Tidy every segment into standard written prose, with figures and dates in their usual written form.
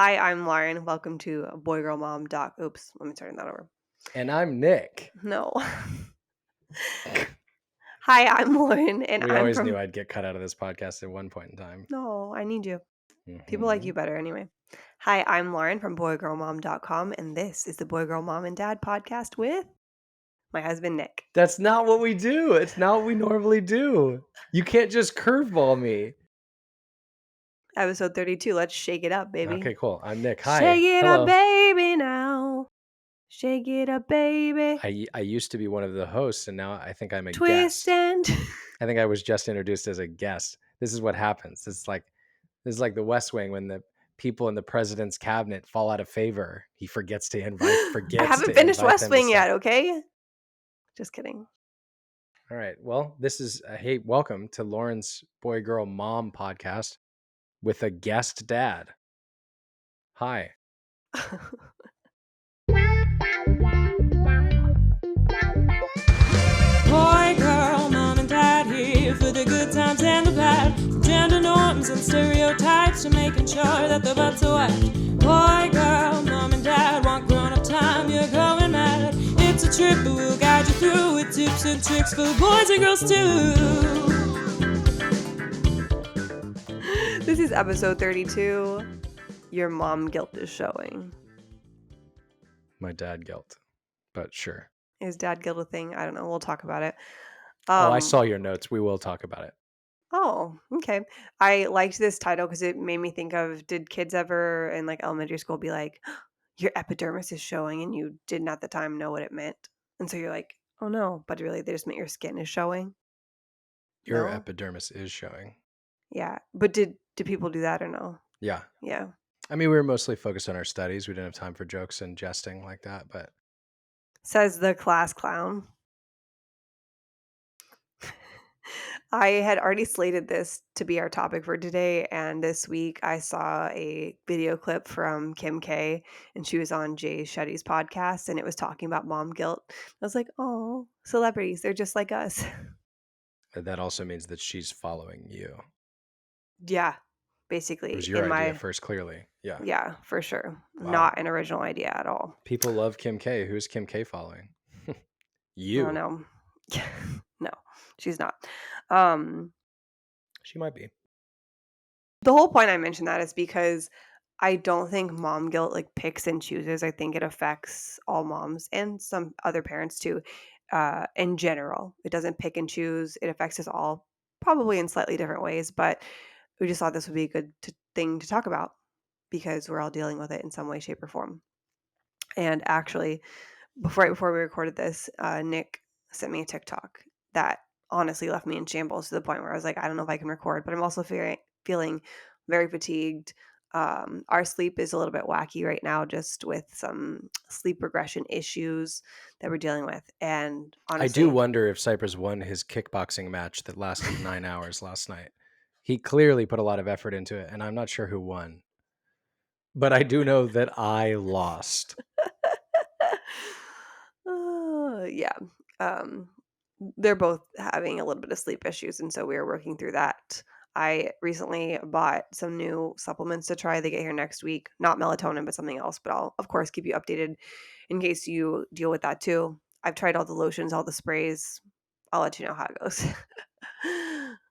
Hi, I'm Lauren. Welcome to boygirlmom. Oops, let me turn that over. And I'm Nick. No. Hi, I'm Lauren, and We I'm always knew from. I'd get cut out of this podcast at one point in time. No, I need you. People like Mm-hmm. you better anyway. Hi, I'm Lauren from boygirlmom.com, and this is the Boy Girl Mom and Dad podcast with my husband, Nick. That's not what we do. It's not what we normally do. You can't just curveball me. Episode 32. Let's shake it up, baby. Okay, cool. I'm Nick. Hi. Shake it Hello. up, baby, now. Shake it up, baby. I used to be one of the hosts, and now I think I'm a Twist guest. and. I think I was just introduced as a guest. This is what happens. This is like the West Wing when the people in the president's cabinet fall out of favor. He forgets to invite. I haven't finished West Wing yet, okay? Just kidding. All right. Well, this is hey, welcome to Lauren's Boy Girl Mom podcast with a guest dad. Hi. Boy, girl, mom and dad here for the good times and the bad. From gender norms and stereotypes to making sure that the butts are wet. Boy, girl, mom and dad want grown-up time, you're going mad. It's a trip, but we'll guide you through with tips and tricks for boys and girls too. This is episode 32. Your mom guilt is showing. My dad guilt, but sure. Is dad guilt a thing? I don't know. We'll talk about it. I saw your notes. We will talk about it. Oh, okay. I liked this title because it made me think of, did kids ever in like elementary school be like, your epidermis is showing, and you didn't at the time know what it meant? And so you're like, oh no, but really they just meant your skin is showing? Your No? epidermis is showing. Yeah. But did people do that or no? Yeah. Yeah. I mean, we were mostly focused on our studies. We didn't have time for jokes and jesting like that, but Says the class clown. I had already slated this to be our topic for today, and this week I saw a video clip from Kim K, and she was on Shetty's podcast, and it was talking about mom guilt. I was like, oh, celebrities, they're just like us. that also means that she's following you. Yeah, It basically. was your idea first, clearly. Yeah. Yeah, for sure. Wow. Not an original idea at all. People love Kim K. Who's Kim K following? You. Oh, no. No, she's not. She might be. The whole point I mentioned that is because I don't think mom guilt like picks and chooses. I think it affects all moms and some other parents too. In general, it doesn't pick and choose. It affects us all, probably in slightly different ways. But we just thought this would be a good thing to talk about because we're all dealing with it in some way, shape, or form. And actually, right before we recorded this, Nick sent me a TikTok that honestly left me in shambles to the point where I was like, I don't know if I can record, but I'm also feeling very fatigued. Our sleep is a little bit wacky right now, just with some sleep regression issues that we're dealing with. And honestly, I do wonder if Cypress won his kickboxing match that lasted 9 hours last night. He clearly put a lot of effort into it, and I'm not sure who won. But I do know that I lost. yeah. They're both having a little bit of sleep issues, and so we are working through that. I recently bought some new supplements to try. They get here next week. Not melatonin, but something else. But I'll, of course, keep you updated in case you deal with that too. I've tried all the lotions, all the sprays. I'll let you know how it goes.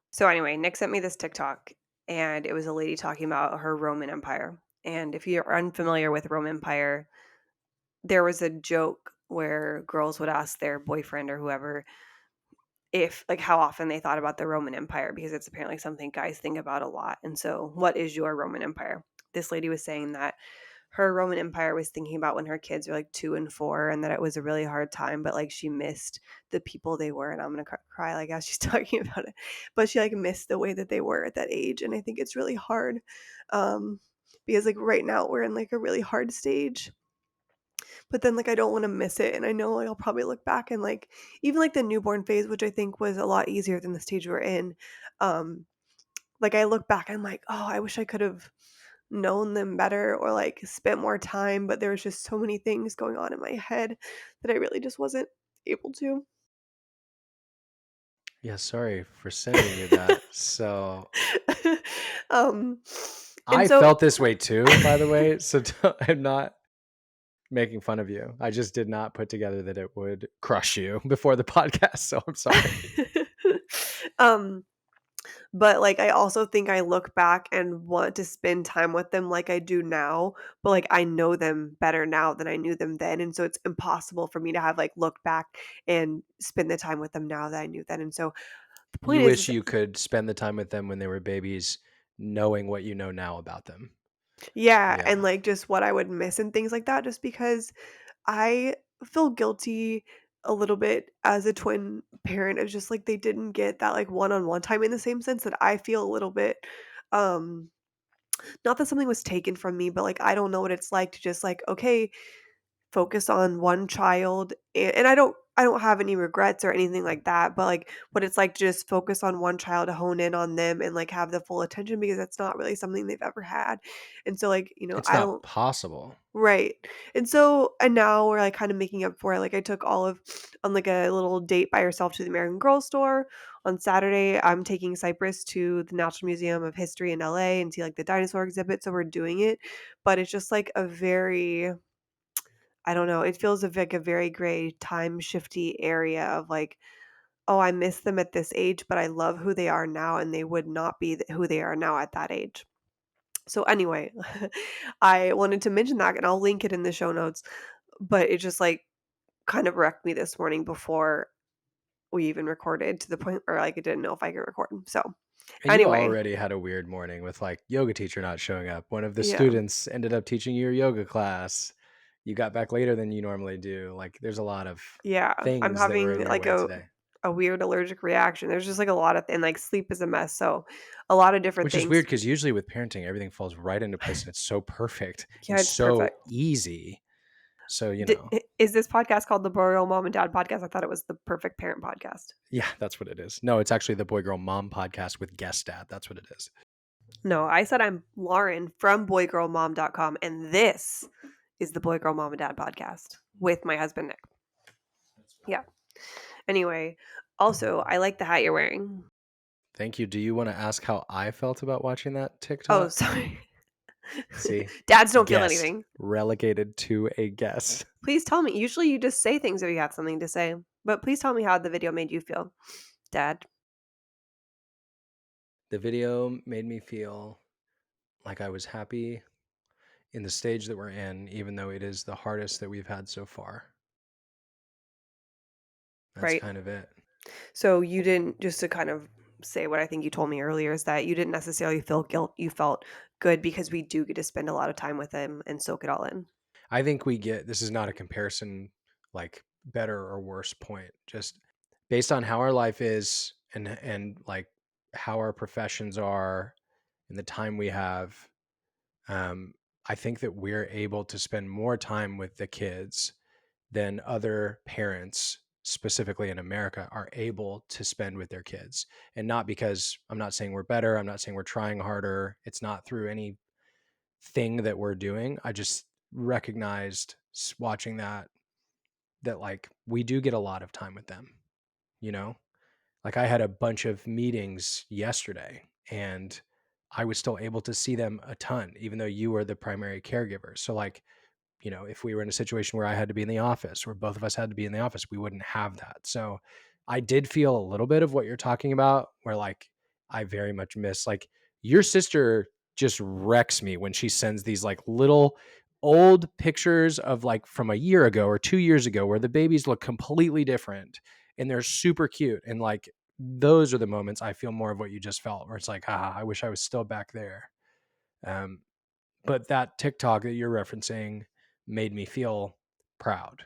So anyway, Nick sent me this TikTok, and it was a lady talking about her Roman Empire. And if you're unfamiliar with Roman Empire, there was a joke where girls would ask their boyfriend or whoever if like how often they thought about the Roman Empire, because it's apparently something guys think about a lot. And so, what is your Roman Empire? This lady was saying that her Roman Empire was thinking about when her kids were like 2 and 4, and that it was a really hard time, but like she missed the people they were. And I'm gonna cry like as she's talking about it, but she like missed the way that they were at that age. And I think it's really hard because like right now we're in like a really hard stage. But then like I don't want to miss it, and I know like I'll probably look back and like even like the newborn phase, which I think was a lot easier than the stage we're in. Like I look back, I'm like, oh, I wish I could have known them better or like spent more time, but there was just so many things going on in my head that I really just wasn't able to. Yeah, sorry for sending you that. So um And I so felt this way too, by the way. So I'm not making fun of you. I just did not put together that it would crush you before the podcast. So I'm sorry. um but like I also think I look back and want to spend time with them like I do now, but like I know them better now than I knew them then, and so it's impossible for me to have like looked back and spend the time with them now that I knew then. And so the point You is, wish you could spend the time with them when they were babies, knowing what you know now about them. yeah, and Yeah. like just what I would miss and things like that, just because I feel guilty a little bit as a twin parent. It's just like they didn't get that like one-on-one time in the same sense that I feel a little bit. Um, Not that something was taken from me, but like I don't know what it's like to just like, okay, focus on one child, and I don't have any regrets or anything like that, but like what it's like to just focus on one child, to hone in on them and like have the full attention, because that's not really something they've ever had. And so like, It's I not don't. possible. Right. And so and now we're, like, kinda making up for it. Like, I took Olive on, like, a little date by herself to the American Girl store. On Saturday, I'm taking Cypress to the Natural Museum of History in LA and see, like, the dinosaur exhibit, so we're doing it. But it's just, like, a very, I don't know, it feels like a very great time shifty area of, like, "Oh, I miss them at this age, but I love who they are now, and they would not be who they are now at that age." So anyway, I wanted to mention that, and I'll link it in the show notes, but it just, like, kind of wrecked me this morning before we even recorded, to the point where, like, I didn't know if I could record. So, And you anyway, already had a weird morning with like yoga teacher not showing up. One of the yeah. students ended up teaching you your yoga class. You got back later than you normally do. Like there's a lot of Yeah, I'm things that were in having, your like, way today, a weird allergic reaction. There's just, like, a lot of and, like, sleep is a mess, so a lot of different which is weird things. because usually with parenting, everything falls right into place and it's so perfect Yeah, and it's so perfect. easy. So, Is this podcast called the Boreal Mom and Dad Podcast? I thought it was the Perfect Parent Podcast. yeah, that's what it is. No, it's actually the Boy Girl Mom podcast with guest dad. That's what it is. No, I said I'm Lauren from boygirlmom.com, and this is the Boy Girl Mom and Dad Podcast with my husband, Nick. Yeah. Anyway, also, I like the hat you're wearing. Thank you. Do you want to ask how I felt about watching that Oh, TikTok? sorry. See, Dads don't feel guest anything. relegated to a guest. Please tell me. Usually you just say things if you have something to say, but please tell me how the video made you feel, Dad. The video made me feel like I was happy in the stage that we're in, even though it is the hardest that we've had so far. That's Right? kind of it. So you didn't, just to kind of say what I think you told me earlier, is that you didn't necessarily feel guilt. You felt good because we do get to spend a lot of time with him and soak it all in. I think this is not a comparison, like better or worse point, just based on how our life is and like how our professions are and the time we have. Um, I think that we're able to spend more time with the kids than other parents, specifically in America, are able to spend with their kids. And not because I'm not saying we're better, I'm not saying we're trying harder. It's not through any thing that we're doing. I just recognized watching that like we do get a lot of time with them, you know? Like I had a bunch of meetings yesterday and I was still able to see them a ton, even though you were the primary caregiver. So like, if we were in a situation where I had to be in the office, where both of us had to be in the office, we wouldn't have that. So I did feel a little bit of what you're talking about, where like I very much miss, like, your sister just wrecks me when she sends these like little old pictures of like from a year ago or 2 years ago where the babies look completely different and they're super cute. And like those are the moments I feel more of what you just felt, where it's like, I wish I was still back there. Um, but that TikTok that you're referencing made me feel proud,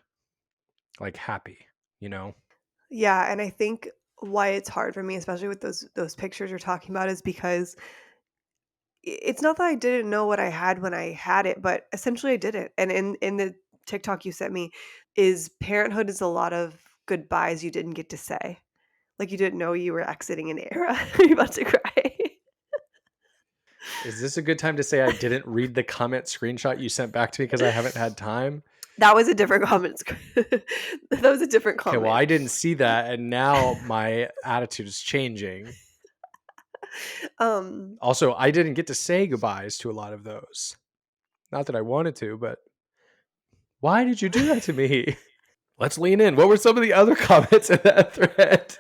like happy, you know? Yeah, and I think why it's hard for me, especially with those pictures you're talking about, is because it's not that I didn't know what I had when I had it, but essentially I didn't. And in the TikTok you sent me, is parenthood is a lot of goodbyes you didn't get to say. Like you didn't know you were exiting an era. You're about to cry. Is this a good time to say I didn't read the comment screenshot you sent back to me because I haven't had time? That was a different comment. That was a different Okay, well, comment. I didn't see that, and now my attitude is changing. Also, I didn't get to say goodbyes to a lot of those. Not that I wanted to, but why did you do that to me? Let's lean in. What were some of the other comments in that thread?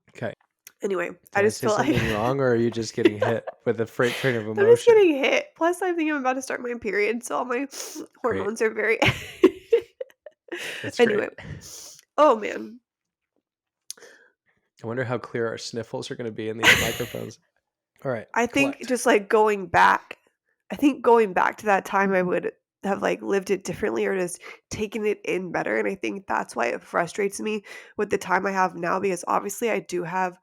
Okay. Anyway, Did I I just say feel like something wrong, or are you just getting hit with a freight train of I'm just emotion? getting hit. Plus, I think I'm about to start my period, so all my Great. hormones are very. That's Anyway, great. oh man, I wonder how clear our sniffles are going to be in these microphones. All right. I think Collect. just like going back, I think going back to that time, I would have like lived it differently or just taken it in better. And I think that's why it frustrates me with the time I have now, because obviously I do have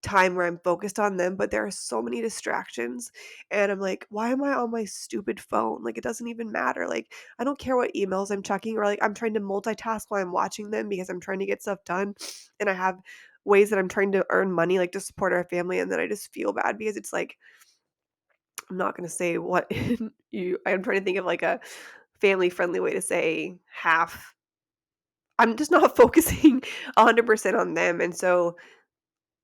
time where I'm focused on them, but there are so many distractions. And I'm like, why am I on my stupid phone? Like, it doesn't even matter. Like, I don't care what emails I'm checking, or like I'm trying to multitask while I'm watching them because I'm trying to get stuff done. And I have ways that I'm trying to earn money, like to support our family. And then I just feel bad because it's like, I'm not going to say what I'm trying to think of like a family friendly way to say half. I'm just not focusing 100% on them. And so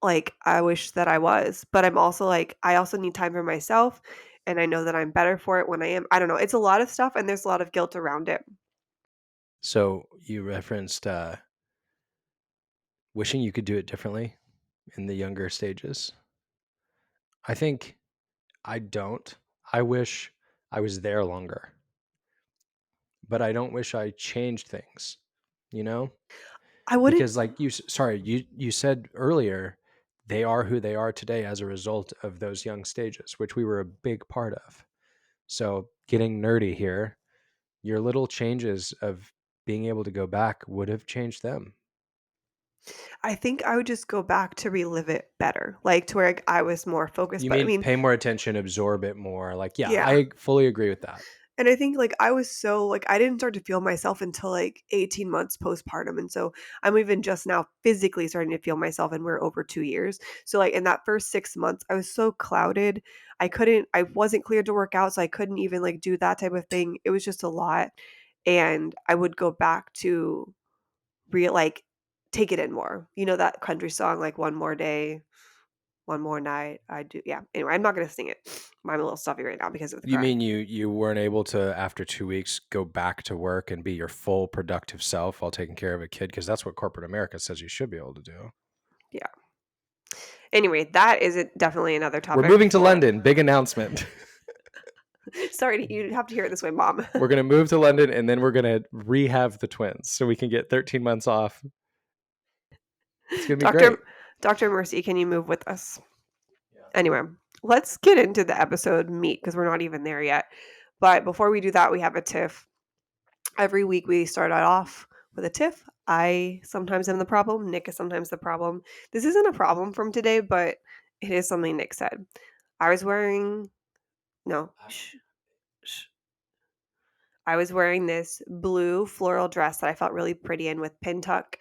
like, I wish that I was, but I'm also like, I also need time for myself, and I know that I'm better for it when I am. I don't know. It's a lot of stuff, and there's a lot of guilt around it. So you referenced wishing you could do it differently in the younger stages. I think I don't. I wish I was there longer, but I don't wish I changed things, you know? I wouldn't. Because like you said earlier, they are who they are today as a result of those young stages, which we were a big part of. So getting nerdy here, your little changes of being able to go back would have changed them. I think I would just go back to relive it better, like to where like, I was more focused. You But I mean mean, pay more attention, absorb it more. Like, yeah, yeah. I fully agree with that. And I think like I was so like I didn't start to feel myself until like 18 months postpartum. And so I'm even just now physically starting to feel myself, and we're over 2 years. So like in that first 6 months, I was so clouded. I wasn't cleared to work out, so I couldn't even like do that type of thing. It was just a lot. And I would go back to like take it in more. You know that country song, like one more day, one more night. I do. Yeah. Anyway, I'm not gonna sing it. I'm a little stuffy right now because of the You cry. mean you weren't able to, after 2 weeks, go back to work and be your full productive self while taking care of a kid? Because that's what corporate America says you should be able to do. Yeah. Anyway, that is definitely another We're topic moving to for London. Big announcement. Sorry, you have to hear it this way, Mom. We're going to move to London, and then we're going to rehab the twins so we can get 13 months off. It's going to be great. Dr. Mercy, can you move with us? Anyway, let's get into the episode meat because we're not even there yet. But before we do that, we have a tiff. Every week we start off with a tiff. I sometimes am the problem. Nick is sometimes the problem. This isn't a problem from today, but it is something Nick said. I was wearing no. I was wearing this blue floral dress that I felt really pretty in with pin tuck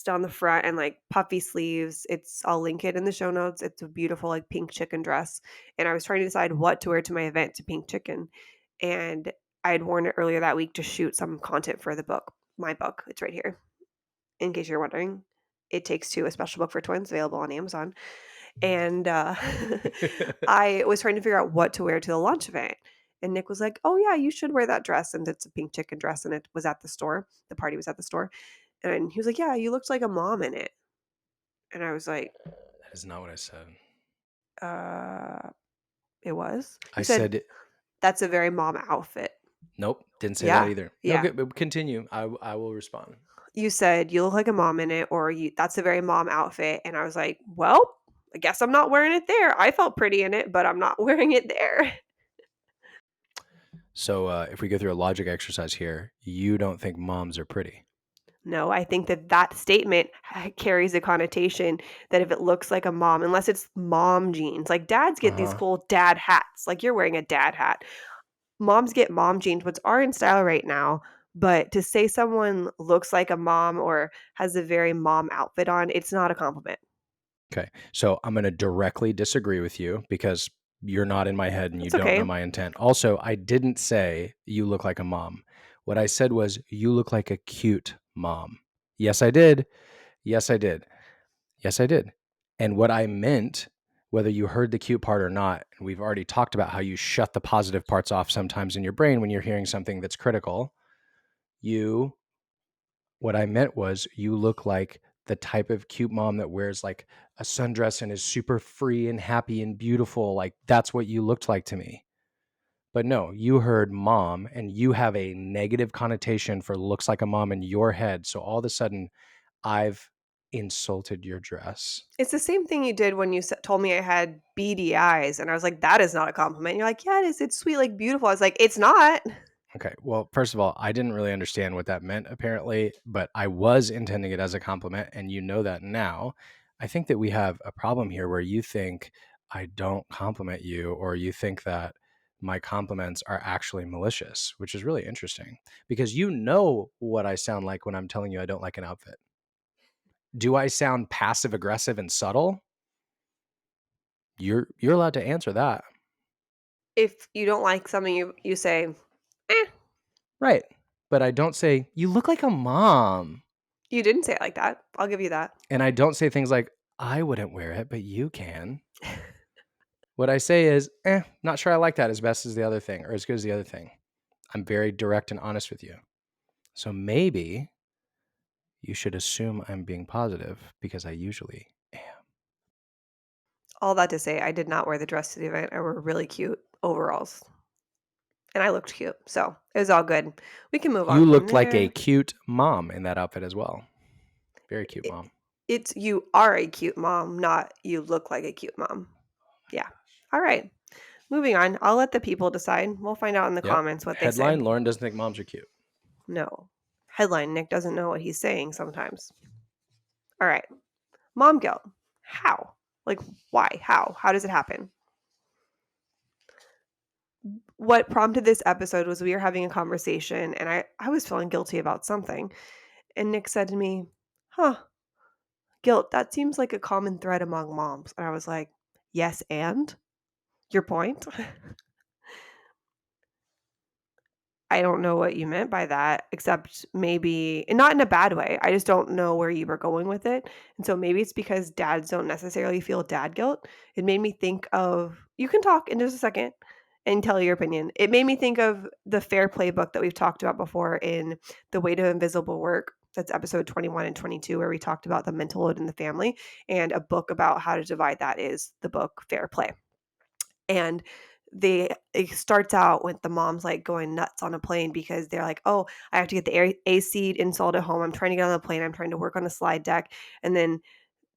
down the front and like puffy sleeves. I'll link it in the show notes. It's a beautiful like pink chicken dress. And I was trying to decide what to wear to my event to pink chicken. And I had worn it earlier that week to shoot some content for the book, my book. It's right here. In case you're wondering, It Takes Two, a special book for twins, available on Amazon. And I was trying to figure out what to wear to the launch event. And Nick was like, "Oh yeah, you should wear that dress." And it's a pink chicken dress, and it was at the store. The party was at the store. And he was like, "Yeah, you looked like a mom in it." And I was like, That is not what I said. It was? I You said, said, "That's a very mom outfit." nope, didn't say that Yeah. either. Yeah. No, continue. I will respond. You said, "You look like a mom in it," or "That's a very mom outfit." And I was like, "Well, I guess I'm not wearing it there. I felt pretty in it, but I'm not wearing it there." So if we go through a logic exercise here, you don't think moms are pretty. No, I think that statement carries a connotation that if it looks like a mom, unless it's mom jeans, like dads get these cool dad hats, like you're wearing a dad hat. Moms get mom jeans, which are in style right now. But to say someone looks like a mom or has a very mom outfit on, it's not a compliment. Okay. So I'm going to directly disagree with you because you're not in my head and you It's don't okay. know my intent. Also, I didn't say you look like a mom. What I said was you look like a cute mom. Yes, I did. Yes, I did. Yes, I did. And what I meant, whether you heard the cute part or not, and we've already talked about how you shut the positive parts off sometimes in your brain when you're hearing something that's critical. What I meant was you look like the type of cute mom that wears like a sundress and is super free and happy and beautiful. Like that's what you looked like to me. But no, you heard mom and you have a negative connotation for looks like a mom in your head. So all of a sudden, I've insulted your dress. It's the same thing you did when you told me I had beady eyes, and I was like, "That is not a compliment." And you're like, "Yeah, it is. It's sweet, like beautiful." I was like, "It's not." Okay. Well, first of all, I didn't really understand what that meant apparently, but I was intending it as a compliment, and you know that now. I think that we have a problem here where you think I don't compliment you, or you think that my compliments are actually malicious, which is really interesting because you know what I sound like when I'm telling you I don't like an outfit. Do I sound passive aggressive and subtle? You're allowed to answer that. If you don't like something, you say, "Eh." Right. But I don't say, you look like a mom. You didn't say it like that. I'll give you that. And I don't say things like, I wouldn't wear it, but you can. What I say is, not sure I like that as best as the other thing or as good as the other thing. I'm very direct and honest with you. So maybe you should assume I'm being positive because I usually am. All that to say, I did not wear the dress to the event. I wore really cute overalls, and I looked cute, so it was all good. We can move You on from looked like a there. cute mom in that outfit as well. Very cute It, mom. it's you are a cute mom, not you look like a cute mom. Yeah. All right. Moving on. I'll let the people decide. We'll find out in the Yep. comments what they say. Headline, Lauren doesn't think moms are cute. No. Headline, Nick doesn't know what he's saying sometimes. All right. Mom guilt. How? Like, why? How? How does it happen? What prompted this episode was we were having a conversation and I was feeling guilty about something. And Nick said to me, huh, guilt, that seems like a common thread among moms. And I was like, yes, and? Your point? I don't know what you meant by that, except maybe, and not in a bad way. I just don't know where you were going with it. And so maybe it's because dads don't necessarily feel dad guilt. It made me think of, you can talk in just a second and tell your opinion. It made me think of the Fair Play book that we've talked about before in The Weight of Invisible Work. That's episode 21 and 22, where we talked about the mental load in the family. And a book about how to divide that is the book Fair Play. And it starts out with the moms like going nuts on a plane because they're like, oh, I have to get the A seat installed at home. I'm trying to get on the plane. I'm trying to work on a slide deck. And then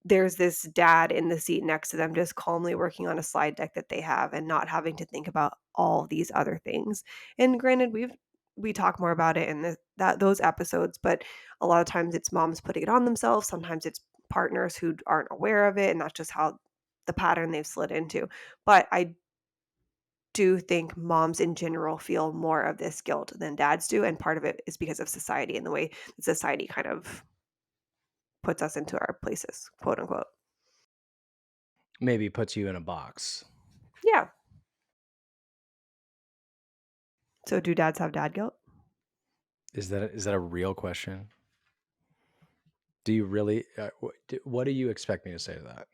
there's this dad in the seat next to them just calmly working on a slide deck that they have and not having to think about all these other things. And granted, we talk more about it in those episodes, but a lot of times it's moms putting it on themselves. Sometimes it's partners who aren't aware of it, and that's just how the pattern they've slid into. But I do think moms in general feel more of this guilt than dads do, and part of it is because of society and the way that society kind of puts us into our places, quote unquote. Maybe puts you in a box. Yeah. So do dads have dad guilt? Is that a real question? Do you really? What do you expect me to say to that?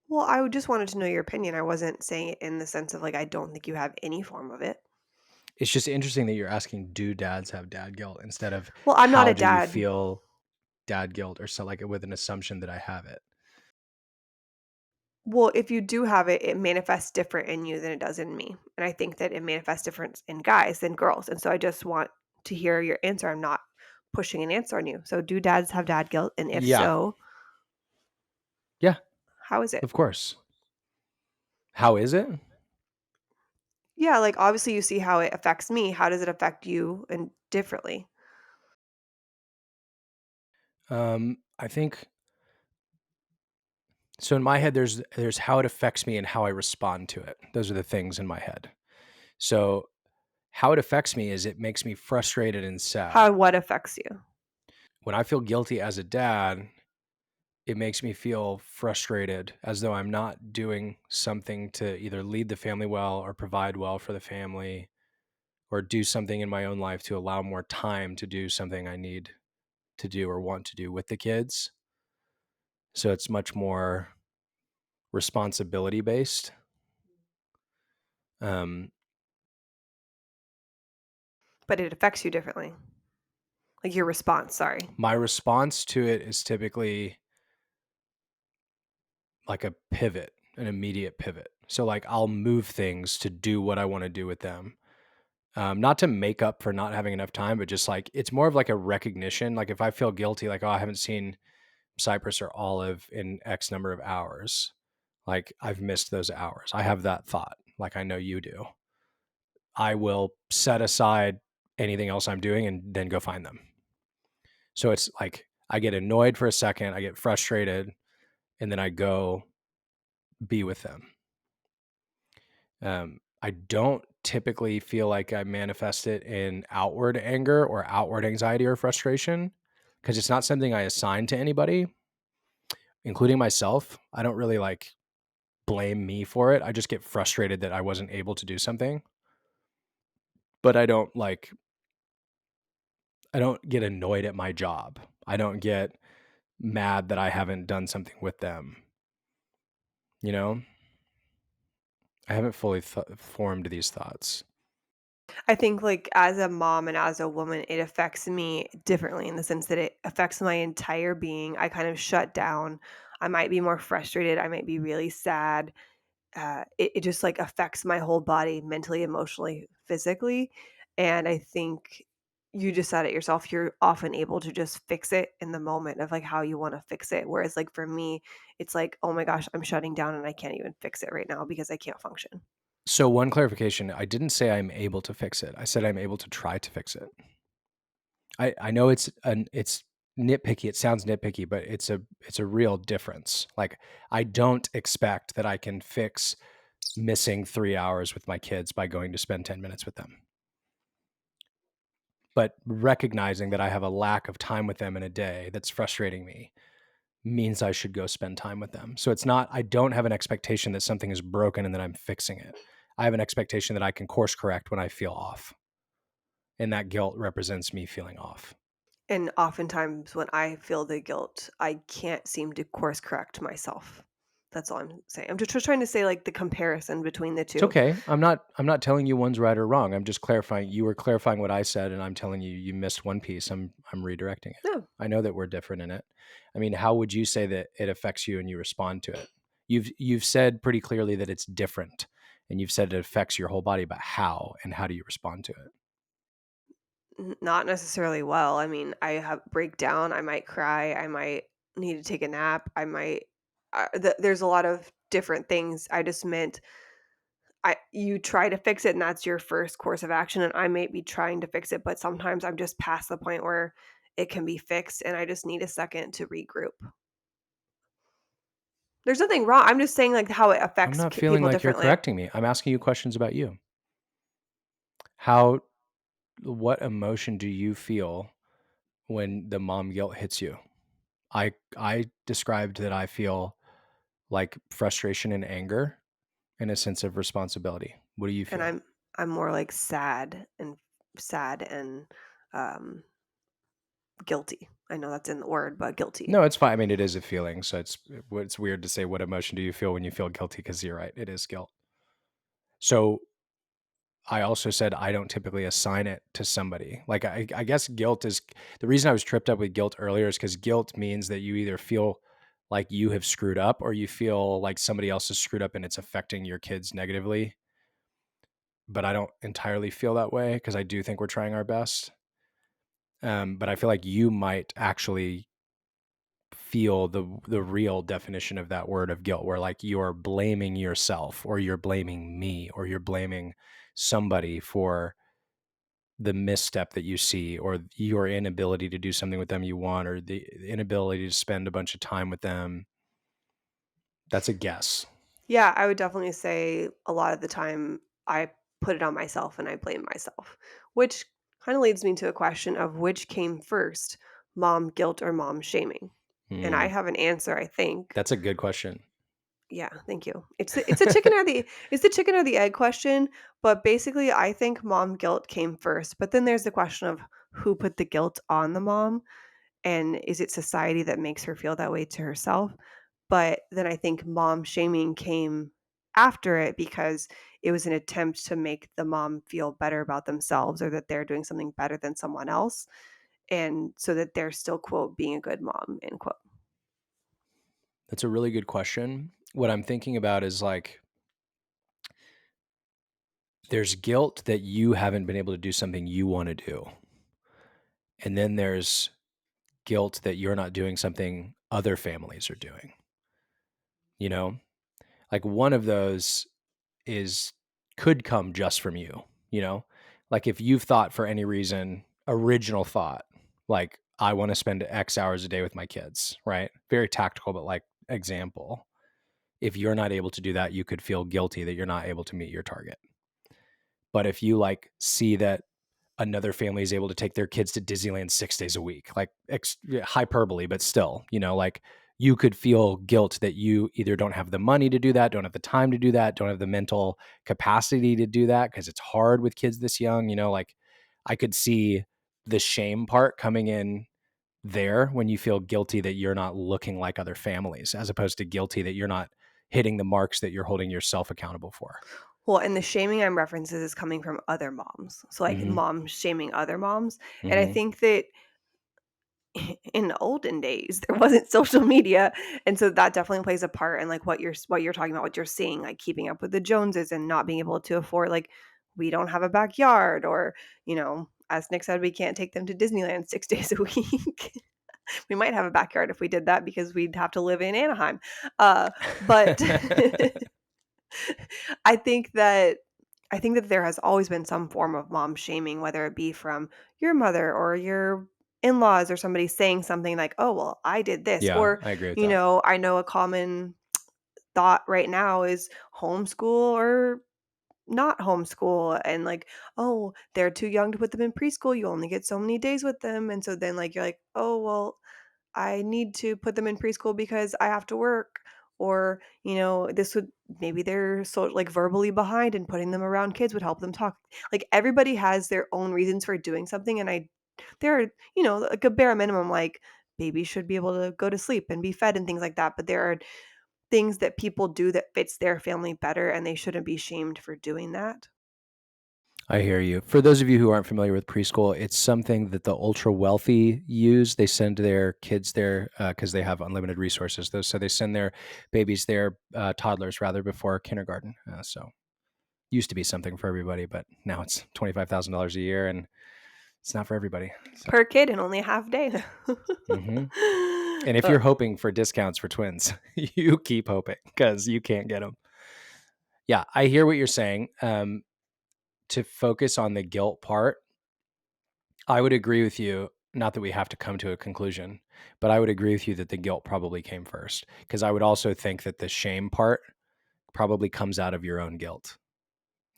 Well, I just wanted to know your opinion. I wasn't saying it in the sense of like I don't think you have any form of it. It's just interesting that you're asking, do dads have dad guilt instead of Well, I'm not how a do you dad. feel dad guilt or so like with an assumption that I have it. Well, if you do have it, it manifests different in you than it does in me. And I think that it manifests different in guys than girls. And so I just want to hear your answer. I'm not pushing an answer on you. So do dads have dad guilt? And if Yeah. so, Yeah, how is it? of course. How is it? Yeah, like obviously you see how it affects me. How does it affect you and differently? I think so in my head there's how it affects me and how I respond to it. Those are the things in my head. So how it affects me is it makes me frustrated and sad. How what affects you? When I feel guilty as a dad, it makes me feel frustrated as though I'm not doing something to either lead the family well or provide well for the family or do something in my own life to allow more time to do something I need to do or want to do with the kids. So it's much more responsibility based. But it affects you differently. Like your response, sorry. My response to it is typically like a pivot, an immediate pivot. So like I'll move things to do what I want to do with them. Not to make up for not having enough time, but just like it's more of like a recognition. Like if I feel guilty, like, oh, I haven't seen Cypress or Olive in X number of hours, like I've missed those hours. I have that thought, like I know you do. I will set aside anything else I'm doing and then go find them. So it's like I get annoyed for a second, I get frustrated, and then I go be with them. I don't typically feel like I manifest it in outward anger or outward anxiety or frustration because it's not something I assign to anybody, including myself. I don't really like blame me for it. I just get frustrated that I wasn't able to do something. But I don't get annoyed at my job. I don't get mad that I haven't done something with them. You know? I haven't fully formed these thoughts. I think, like, as a mom and as a woman, it affects me differently in the sense that it affects my entire being. I kind of shut down. I might be more frustrated. I might be really sad. It just like affects my whole body mentally, emotionally, physically. And I think you just said it yourself. You're often able to just fix it in the moment of like how you want to fix it. Whereas, like, for me, it's like, oh my gosh, I'm shutting down and I can't even fix it right now because I can't function. So one clarification, I didn't say I'm able to fix it. I said I'm able to try to fix it. I know it's nitpicky. It sounds nitpicky, but it's a real difference. Like I don't expect that I can fix missing 3 hours with my kids by going to spend 10 minutes with them. But recognizing that I have a lack of time with them in a day that's frustrating me means I should go spend time with them. So it's not, I don't have an expectation that something is broken and that I'm fixing it. I have an expectation that I can course correct when I feel off. And that guilt represents me feeling off. And oftentimes when I feel the guilt, I can't seem to course correct myself. That's all I'm saying. I'm just trying to say like the comparison between the It's 2. okay. I'm not telling you one's right or wrong. I'm just clarifying. You were clarifying what I said, and I'm telling you you missed one piece. I'm redirecting it. Yeah. I know that we're different in it. I mean, how would you say that it affects you and you respond to it? You've said pretty clearly that it's different, and you've said it affects your whole body, but how and how do you respond to it? Not necessarily well. I mean, I have breakdown, I might cry, I might need to take a nap, I might there's a lot of different things. I just meant you try to fix it and that's your first course of action and I may be trying to fix it, but sometimes I'm just past the point where it can be fixed and I just need a second to regroup. There's nothing wrong. I'm just saying like how it I'm affects not feeling people like you're differently. correcting me. I'm asking you questions about you. How, what emotion do you feel when the mom guilt hits you? I described that I feel like frustration and anger and a sense of responsibility. What do you And feel? I'm more like sad and um guilty. I know that's in the word, but guilty. No, it's fine. I mean, it is a feeling, so it's weird to say what emotion do you feel when you feel guilty because you're right, it is guilt. So I also said I don't typically assign it to somebody. Like I guess guilt is the reason I was tripped up with guilt earlier is because guilt means that you either feel like you have screwed up or you feel like somebody else has screwed up and it's affecting your kids negatively. But I don't entirely feel that way because I do think we're trying our best. But I feel like you might actually feel the real definition of that word of guilt, where like you're blaming yourself or you're blaming me or you're blaming somebody for the misstep that you see or your inability to do something with them you want or the inability to spend a bunch of time with them. That's a guess. Yeah, I would definitely say a lot of the time I put it on myself and I blame myself, which kind of leads me to a question of which came first, mom guilt or mom shaming. And I Hmm. have an answer, I think. That's a good question. Yeah, thank you. It's a chicken or the it's the chicken or the egg question, but basically I think mom guilt came first. But then there's the question of who put the guilt on the mom. And is it society that makes her feel that way to herself? But then I think mom shaming came after it because it was an attempt to make the mom feel better about themselves or that they're doing something better than someone else. And so that they're still, quote, being a good mom, end quote. That's a really good question. What I'm thinking about is like there's guilt that you haven't been able to do something you want to do. And then there's guilt that you're not doing something other families are doing. You know? Like one of those is could come just from you, you know? Like if you've thought for any reason, original thought, like I want to spend X hours a day with my kids, right? Very tactical, but like example. If you're not able to do that, you could feel guilty that you're not able to meet your target. But if you like see that another family is able to take their kids to Disneyland 6 days a week, like hyperbole, but still, you know, like you could feel guilt that you either don't have the money to do that, don't have the time to do that, don't have the mental capacity to do that because it's hard with kids this young, you know, like I could see the shame part coming in there when you feel guilty that you're not looking like other families as opposed to guilty that you're not hitting the marks that you're holding yourself accountable for. Well, and the shaming I'm references is coming from other moms. So like Mhm. moms shaming other moms. And I Mhm. think that in the olden days there wasn't social media, and so that definitely plays a part in like what you're talking about, what you're seeing, like keeping up with the Joneses and not being able to afford, like, we don't have a backyard, or as Nick said, we can't take them to Disneyland 6 days a week. We might have a backyard if we did that because we'd have to live in Anaheim. But I think that there has always been some form of mom shaming, whether it be from your mother or your in-laws or somebody saying something like, "Oh, well, I did this." Yeah, Or, I agree with that. I know a common thought right now is homeschool or not homeschool, and like, "Oh, they're too young to put them in preschool. You only get so many days with them." And so then like you're like, "Oh, well, I need to put them in preschool because I have to work." Or, this would maybe they're so like verbally behind, and putting them around kids would help them talk. Like everybody has their own reasons for doing something. And there are, like a bare minimum, like babies should be able to go to sleep and be fed and things like that. But there are things that people do that fits their family better, and they shouldn't be shamed for doing that. I hear you. For those of you who aren't familiar with preschool, it's something that the ultra wealthy use. They send their kids there because they have unlimited resources. So they send their babies there, toddlers rather, before kindergarten. So used to be something for everybody, but now it's $25,000 a year, and it's not for everybody. So, Per kid and only a half day. hmm and if Uh, you're hoping for discounts for twins, you keep hoping because you can't get them. Yeah, I hear what you're saying. To focus on the guilt part, I would agree with you. Not that we have to come to a conclusion, but I would agree with you that the guilt probably came first. Because I would also think that the shame part probably comes out of your own guilt.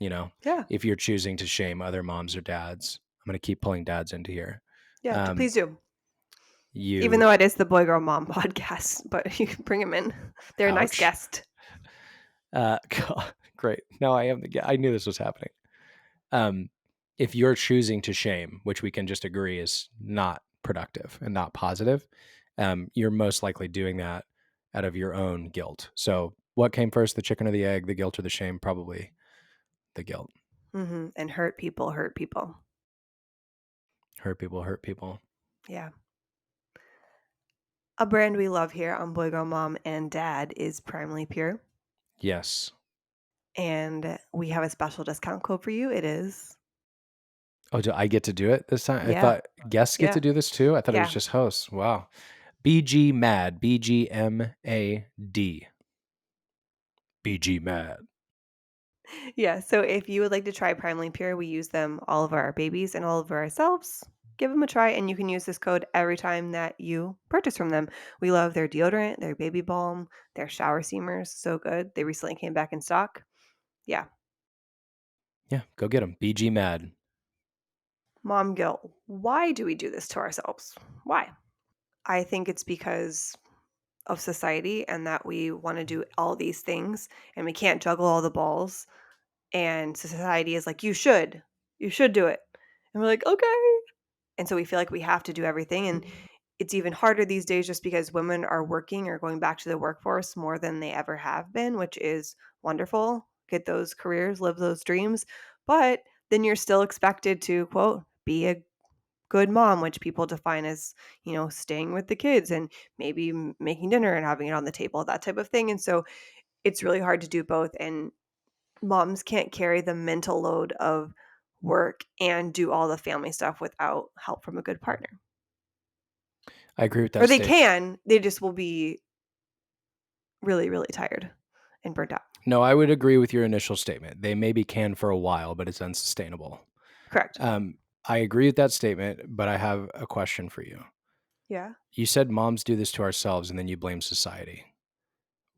You know, yeah. if you're choosing to shame other moms or dads, I'm going to keep pulling dads into here. Yeah, Um, please do. Even you, though it is the Boy Girl Mom podcast, but you can bring them in. They're a nice ouch. guest. God, great. Now I am I knew this was happening. Um, if you're choosing to shame, which we can just agree is not productive and not positive, you're most likely doing that out of your own guilt. So, what came first, the chicken or the egg, the guilt or the shame? Probably the guilt. And hurt people hurt people. Hurt people, hurt people. Yeah. A brand we love here on Boy Girl Mom and Dad is Primally Pure. Yes. And we have a special discount code for you. It is, Oh, do I get to do it this time? I yeah, thought guests get yeah, to do this too. I thought it was yeah. just hosts. Wow. BGMAD, BGMAD, BGMAD. Yeah. So if you would like to try Primally Pure, we use them all of our babies and all of ourselves. Give them a try, and you can use this code every time that you purchase from them. We love their deodorant, their baby balm, their shower steamers. So good. They recently came back in stock. Yeah. Yeah, go get them. BGMAD. Mom guilt. Why do we do this to ourselves? Why? I think it's because of society, and that we want to do all these things and we can't juggle all the balls. And society is like, you should do it. And we're like, okay. And so we feel like we have to do everything. And it's even harder these days just because women are working or going back to the workforce more than they ever have been, which is wonderful. Get those careers, live those dreams. But then you're still expected to, quote, be a good mom, which people define as, staying with the kids and maybe making dinner and having it on the table, that type of thing. And so it's really hard to do both. And moms can't carry the mental load of work and do all the family stuff without help from a good partner. I agree with Or that they statement. can, they just will be really, really tired and burnt out. No, I would agree with your initial statement. They maybe can for a while, but it's unsustainable. Correct. Um, I agree with that statement, but I have a question for you. Yeah. You said moms do this to ourselves and then you blame society.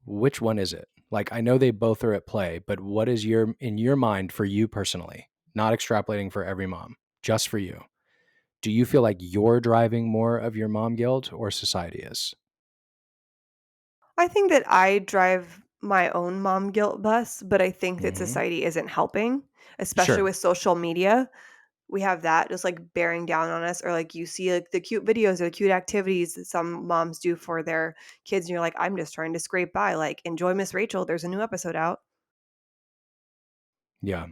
Which one is it? Like, I know they both are at play, but what is in your mind for you personally, not extrapolating for every mom, just for you? Do you feel like you're driving more of your mom guilt or society is? I think that I drive my own mom guilt bus, but I think that Hmm. society isn't helping, especially Sure. with social media. We have that just like bearing down on us, or like you see like the cute videos or the cute activities that some moms do for their kids, and you're like, I'm just trying to scrape by. Like, enjoy Miss Rachel. There's a new episode out. Yeah.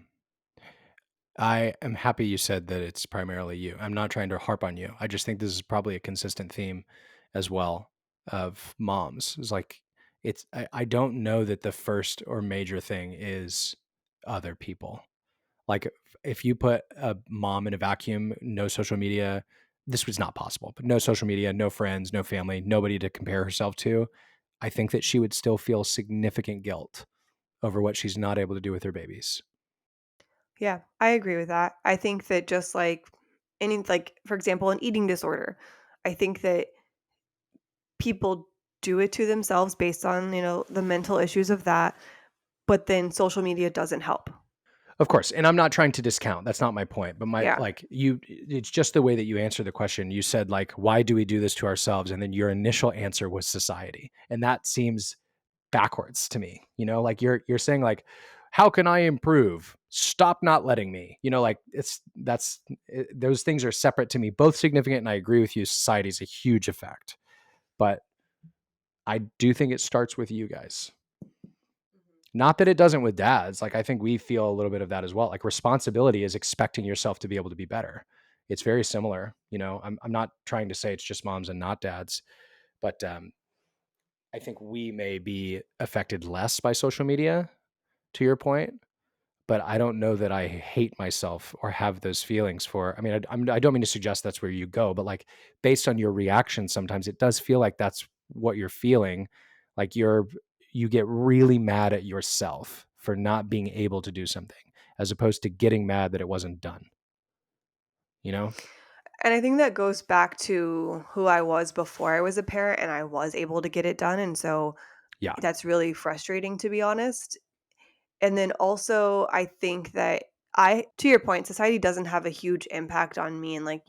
I am happy you said that it's primarily you. I'm not trying to harp on you. I just think this is probably a consistent theme as well of moms. It's like I don't know that the first or major thing is other people. Like if you put a mom in a vacuum, no social media, this was not possible. But no social media, no friends, no family, nobody to compare herself to. I think that she would still feel significant guilt over what she's not able to do with her babies. Yeah, I agree with that. I think that just like any, like, for example, an eating disorder, I think that people do it to themselves based on, the mental issues of that, but then social media doesn't help. Of course, and I'm not trying to discount, that's not my point, but my Yeah. like, it's just the way that you answered the question. You said, like, "Why do we do this to ourselves?" And then your initial answer was society, and that seems backwards to me, Like, you're saying, like, "How can I improve? Stop not letting me." Like, those things are separate to me, both significant, and I agree with you, society is a huge effect, but I do think it starts with you guys. Not that it doesn't with dads. Like, I think we feel a little bit of that as well. Like, responsibility is expecting yourself to be able to be better. It's very similar. I'm not trying to say it's just moms and not dads, but I think we may be affected less by social media, to your point. But I don't know that I hate myself or have those feelings for. I mean, I don't mean to suggest that's where you go, but like based on your reaction, sometimes it does feel like that's what you're feeling. Like you get really mad at yourself for not being able to do something, as opposed to getting mad that it wasn't done. You know? And I think that goes back to who I was before I was a parent and I was able to get it done. And so Yeah, that's really frustrating, to be honest. And then also, I think that to your point, society doesn't have a huge impact on me and like,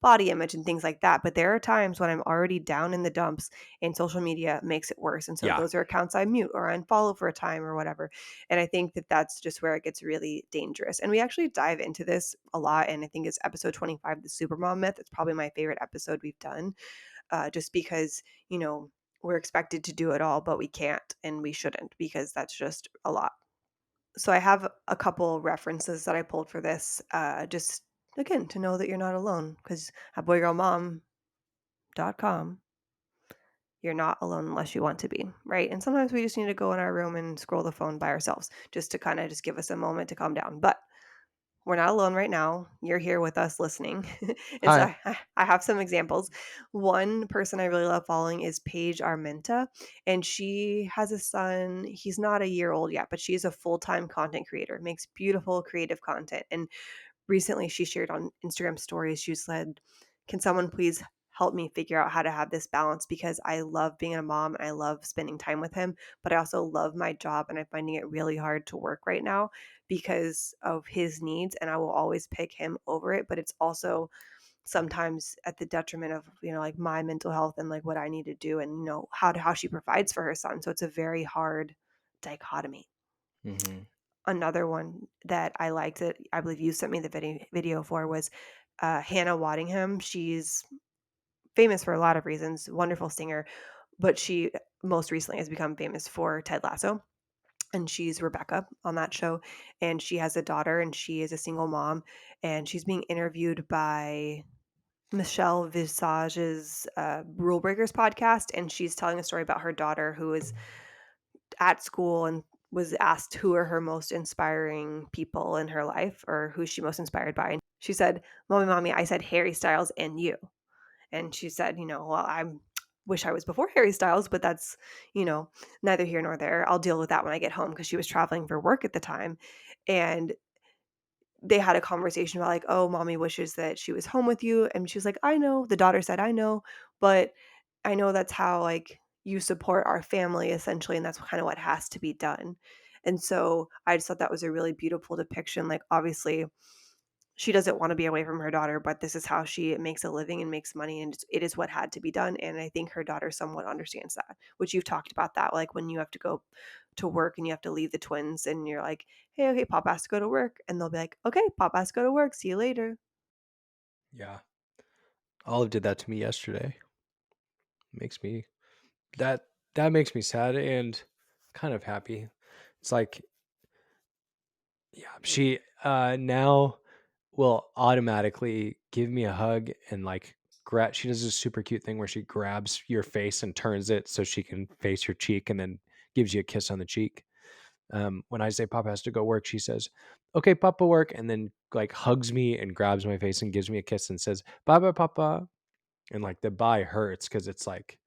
body image and things like that. But there are times when I'm already down in the dumps and social media makes it worse. And so yeah. those are accounts I mute or unfollow for a time or whatever. And I think that that's just where it gets really dangerous. And we actually dive into this a lot. And I think it's episode 25, the Supermom myth. It's probably my favorite episode we've done, just because, we're expected to do it all, but we can't and we shouldn't because that's just a lot. So I have a couple references that I pulled for this, just again to know that you're not alone. Because at boygirlmom.com, you're not alone unless you want to be, right? And sometimes we just need to go in our room and scroll the phone by ourselves just to kind of just give us a moment to calm down. But we're not alone right now. You're here with us listening. And so Hi. I have some examples. One person I really love following is Paige Armenta, and she has a son. He's not a year old yet, but she's a full-time content creator, makes beautiful creative content. And recently she shared on Instagram stories, she said, "Can someone please help me figure out how to have this balance because I love being a mom and I love spending time with him, but I also love my job and I'm finding it really hard to work right now because of his needs and I will always pick him over it, but it's also sometimes at the detriment of, like my mental health and like what I need to do and how she provides for her son." So it's a very hard dichotomy. Hmm. Another one that I liked that I believe you sent me the video for was Hannah Waddingham. She's famous for a lot of reasons, wonderful singer, but she most recently has become famous for Ted Lasso, and she's Rebecca on that show, and she has a daughter, and she is a single mom, and she's being interviewed by Michelle Visage's Rule Breakers podcast, and she's telling a story about her daughter who is at school and was asked who are her most inspiring people in her life or who's she most inspired by. And she said, Mommy, I said Harry Styles and you. And she said, well, I wish I was before Harry Styles, but that's, neither here nor there. I'll deal with that when I get home because she was traveling for work at the time. And they had a conversation about like, oh, mommy wishes that she was home with you. And she was like, I know. The daughter said, I know, but I know that's how like you support our family essentially. And that's kind of what has to be done. And so I just thought that was a really beautiful depiction. Like, obviously, she doesn't want to be away from her daughter, but this is how she makes a living and makes money. And it is what had to be done. And I think her daughter somewhat understands that, which you've talked about that. Like when you have to go to work and you have to leave the twins and you're like, hey, okay, Pop has to go to work. And they'll be like, okay, Pop has to go to work. See you later. Yeah. Olive did that to me yesterday. Makes me that that makes me sad and kind of happy. It's like, yeah, she now will automatically give me a hug and like she does this super cute thing where she grabs your face and turns it so she can face your cheek and then gives you a kiss on the cheek. When I say Papa has to go work, she says, okay, Papa work, and then like hugs me and grabs my face and gives me a kiss and says, bye bye, Papa. And like the bye hurts because it's like,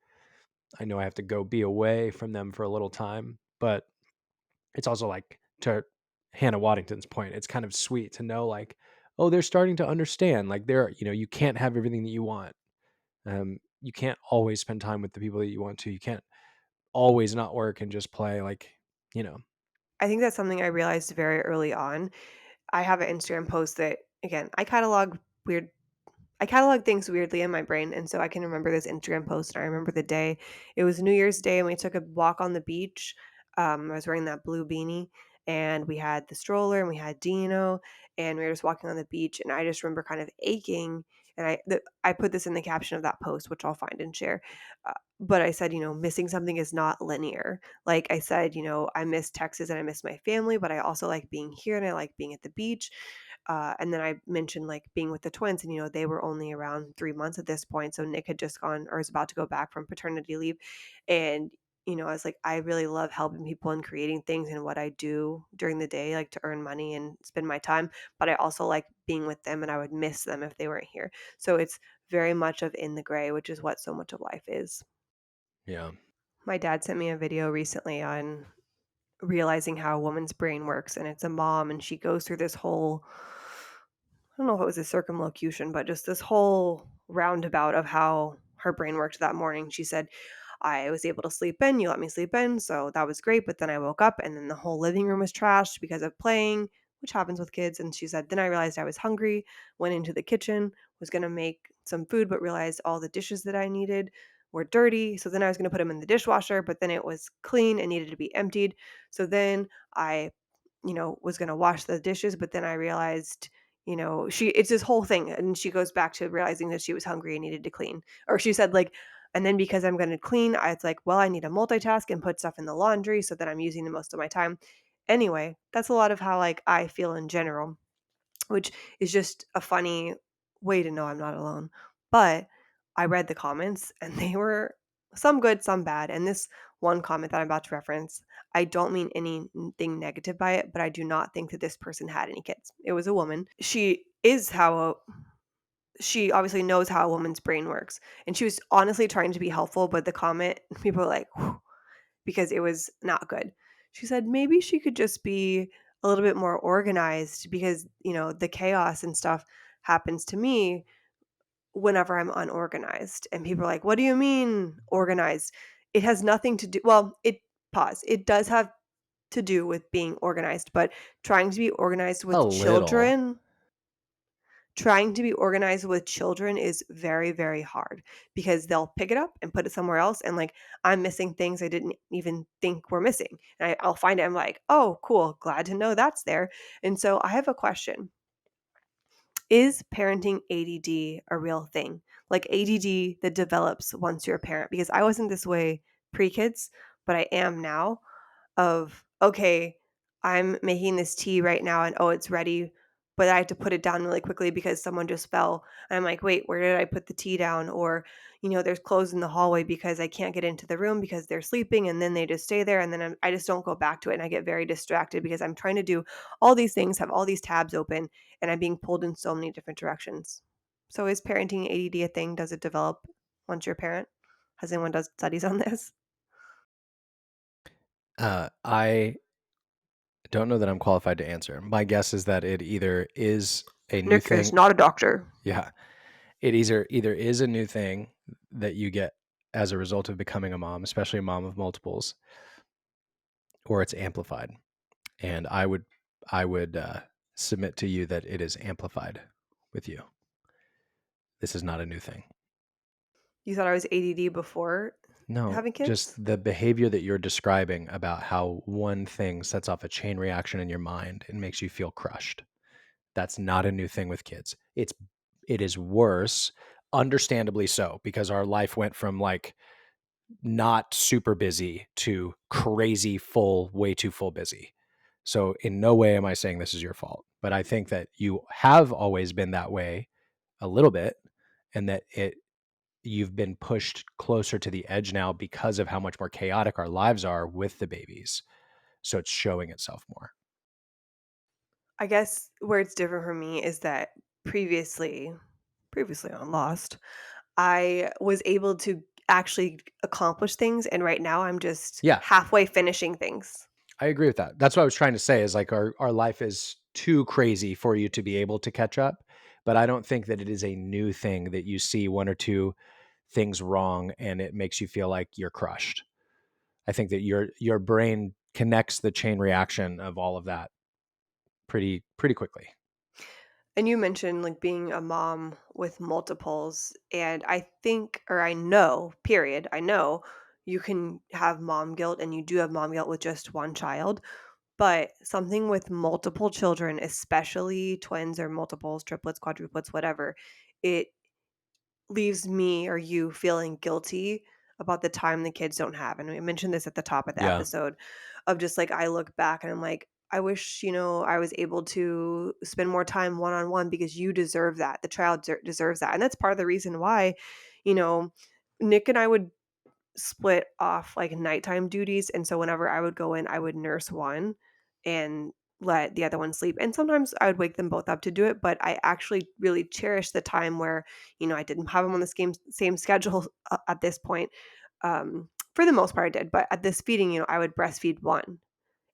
I know I have to go be away from them for a little time, but it's also like, to Hannah Waddington's point, it's kind of sweet to know like, oh, they're starting to understand. Like you can't have everything that you want. You can't always spend time with the people that you want to. You can't always not work and just play. Like, you know, I think that's something I realized very early on. I have an Instagram post that, again, weird I catalog things weirdly in my brain, and so I can remember this Instagram post, and I remember the day. It was New Year's Day, and we took a walk on the beach. I was wearing that blue beanie, and we had the stroller, and we had Dino, and we were just walking on the beach, and I just remember kind of aching. And I put this in the caption of that post, which I'll find and share. But I said, missing something is not linear. Like I said, I miss Texas and I miss my family, but I also like being here and I like being at the beach. And then I mentioned like being with the twins, and they were only around 3 months at this point. So Nick had just gone or is about to go back from paternity leave, and I was like, I really love helping people and creating things and what I do during the day, like to earn money and spend my time. But I also like being with them, and I would miss them if they weren't here. So it's very much of in the gray, which is what so much of life is. yeah. My dad sent me a video recently on realizing how a woman's brain works, and it's a mom, and she goes through this whole, I don't know if it was a circumlocution, but just this whole roundabout of how her brain worked that morning. She said, I was able to sleep in, you let me sleep in, so that was great, but then I woke up and then the whole living room was trashed because of playing, which happens with kids. And she said, then I realized I was hungry, went into the kitchen, was going to make some food, but realized all the dishes that I needed were dirty. So then I was going to put them in the dishwasher, but then it was clean and needed to be emptied. So then I, was going to wash the dishes, but then I realized, it's this whole thing. And she goes back to realizing that she was hungry and needed to clean. Or she said, like, and then because I'm going to clean, it's like, well, I need to multitask and put stuff in the laundry so that I'm using the most of my time. Anyway, that's a lot of how like I feel in general, which is just a funny way to know I'm not alone. But I read the comments and they were some good, some bad. And this one comment that I'm about to reference, I don't mean anything negative by it, but I do not think that this person had any kids. It was a woman. She obviously knows how a woman's brain works. And she was honestly trying to be helpful, but the comment, people were like, whew, because it was not good. She said maybe she could just be a little bit more organized because, the chaos and stuff happens to me whenever I'm unorganized. And people are like, what do you mean organized? It has nothing to do, well, it does have to do with being organized, but trying to be organized A with little. children trying to be organized with children is very, very hard because they'll pick it up and put it somewhere else. And like, I'm missing things I didn't even think were missing. And I'll find it. I'm like, oh, cool. Glad to know that's there. And so I have a question. Is parenting ADD a real thing? like ADD that develops once you're a parent, because I wasn't this way pre-kids, but I am now. Of, okay, I'm making this tea right now and oh, it's ready, but I have to put it down really quickly because someone just fell. And I'm like, wait, where did I put the tea down? Or, there's clothes in the hallway because I can't get into the room because they're sleeping, and then they just stay there, and then I just don't go back to it, and I get very distracted because I'm trying to do all these things, have all these tabs open, and I'm being pulled in so many different directions. So is parenting ADD a thing? Does it develop once you're a parent? Has anyone done studies on this? I don't know that I'm qualified to answer. My guess is that it either is a new Nick is thing. not a doctor. Yeah. It either is a new thing that you get as a result of becoming a mom, especially a mom of multiples, or it's amplified. And I would submit to you that it is amplified with you. This is not a new thing. You thought I was ADD before No, having kids? just the behavior that you're describing about how one thing sets off a chain reaction in your mind and makes you feel crushed. That's not a new thing with kids. It is worse, understandably so, because our life went from like not super busy to crazy full, way too full busy. So in no way am I saying this is your fault, but I think that you have always been that way a little bit, and that you've been pushed closer to the edge now because of how much more chaotic our lives are with the babies. So it's showing itself more. I guess where it's different for me is that previously on Lost, I was able to actually accomplish things, and right now I'm just Yeah, halfway finishing things. I agree with that. That's what I was trying to say is like our life is too crazy for you to be able to catch up. But I don't think that it is a new thing that you see one or two things wrong and it makes you feel like you're crushed. I think that your brain connects the chain reaction of all of that pretty quickly. And you mentioned like being a mom with multiples, and I think, or I know, period, I know you can have mom guilt, and you do have mom guilt with just one child. But something with multiple children, especially twins or multiples, triplets, quadruplets, whatever, it leaves me or you feeling guilty about the time the kids don't have. And we mentioned this at the top of the Yeah. episode of just like, I look back and I'm like, I wish, I was able to spend more time one on one because you deserve that. The child deserves that. And that's part of the reason why, you know, Nick and I would split off like nighttime duties, and so whenever I would go in, I would nurse one and let the other one sleep. And sometimes I would wake them both up to do it, but I actually really cherish the time where, I didn't have them on the same schedule at this point. For the most part I did, but at this feeding, I would breastfeed one.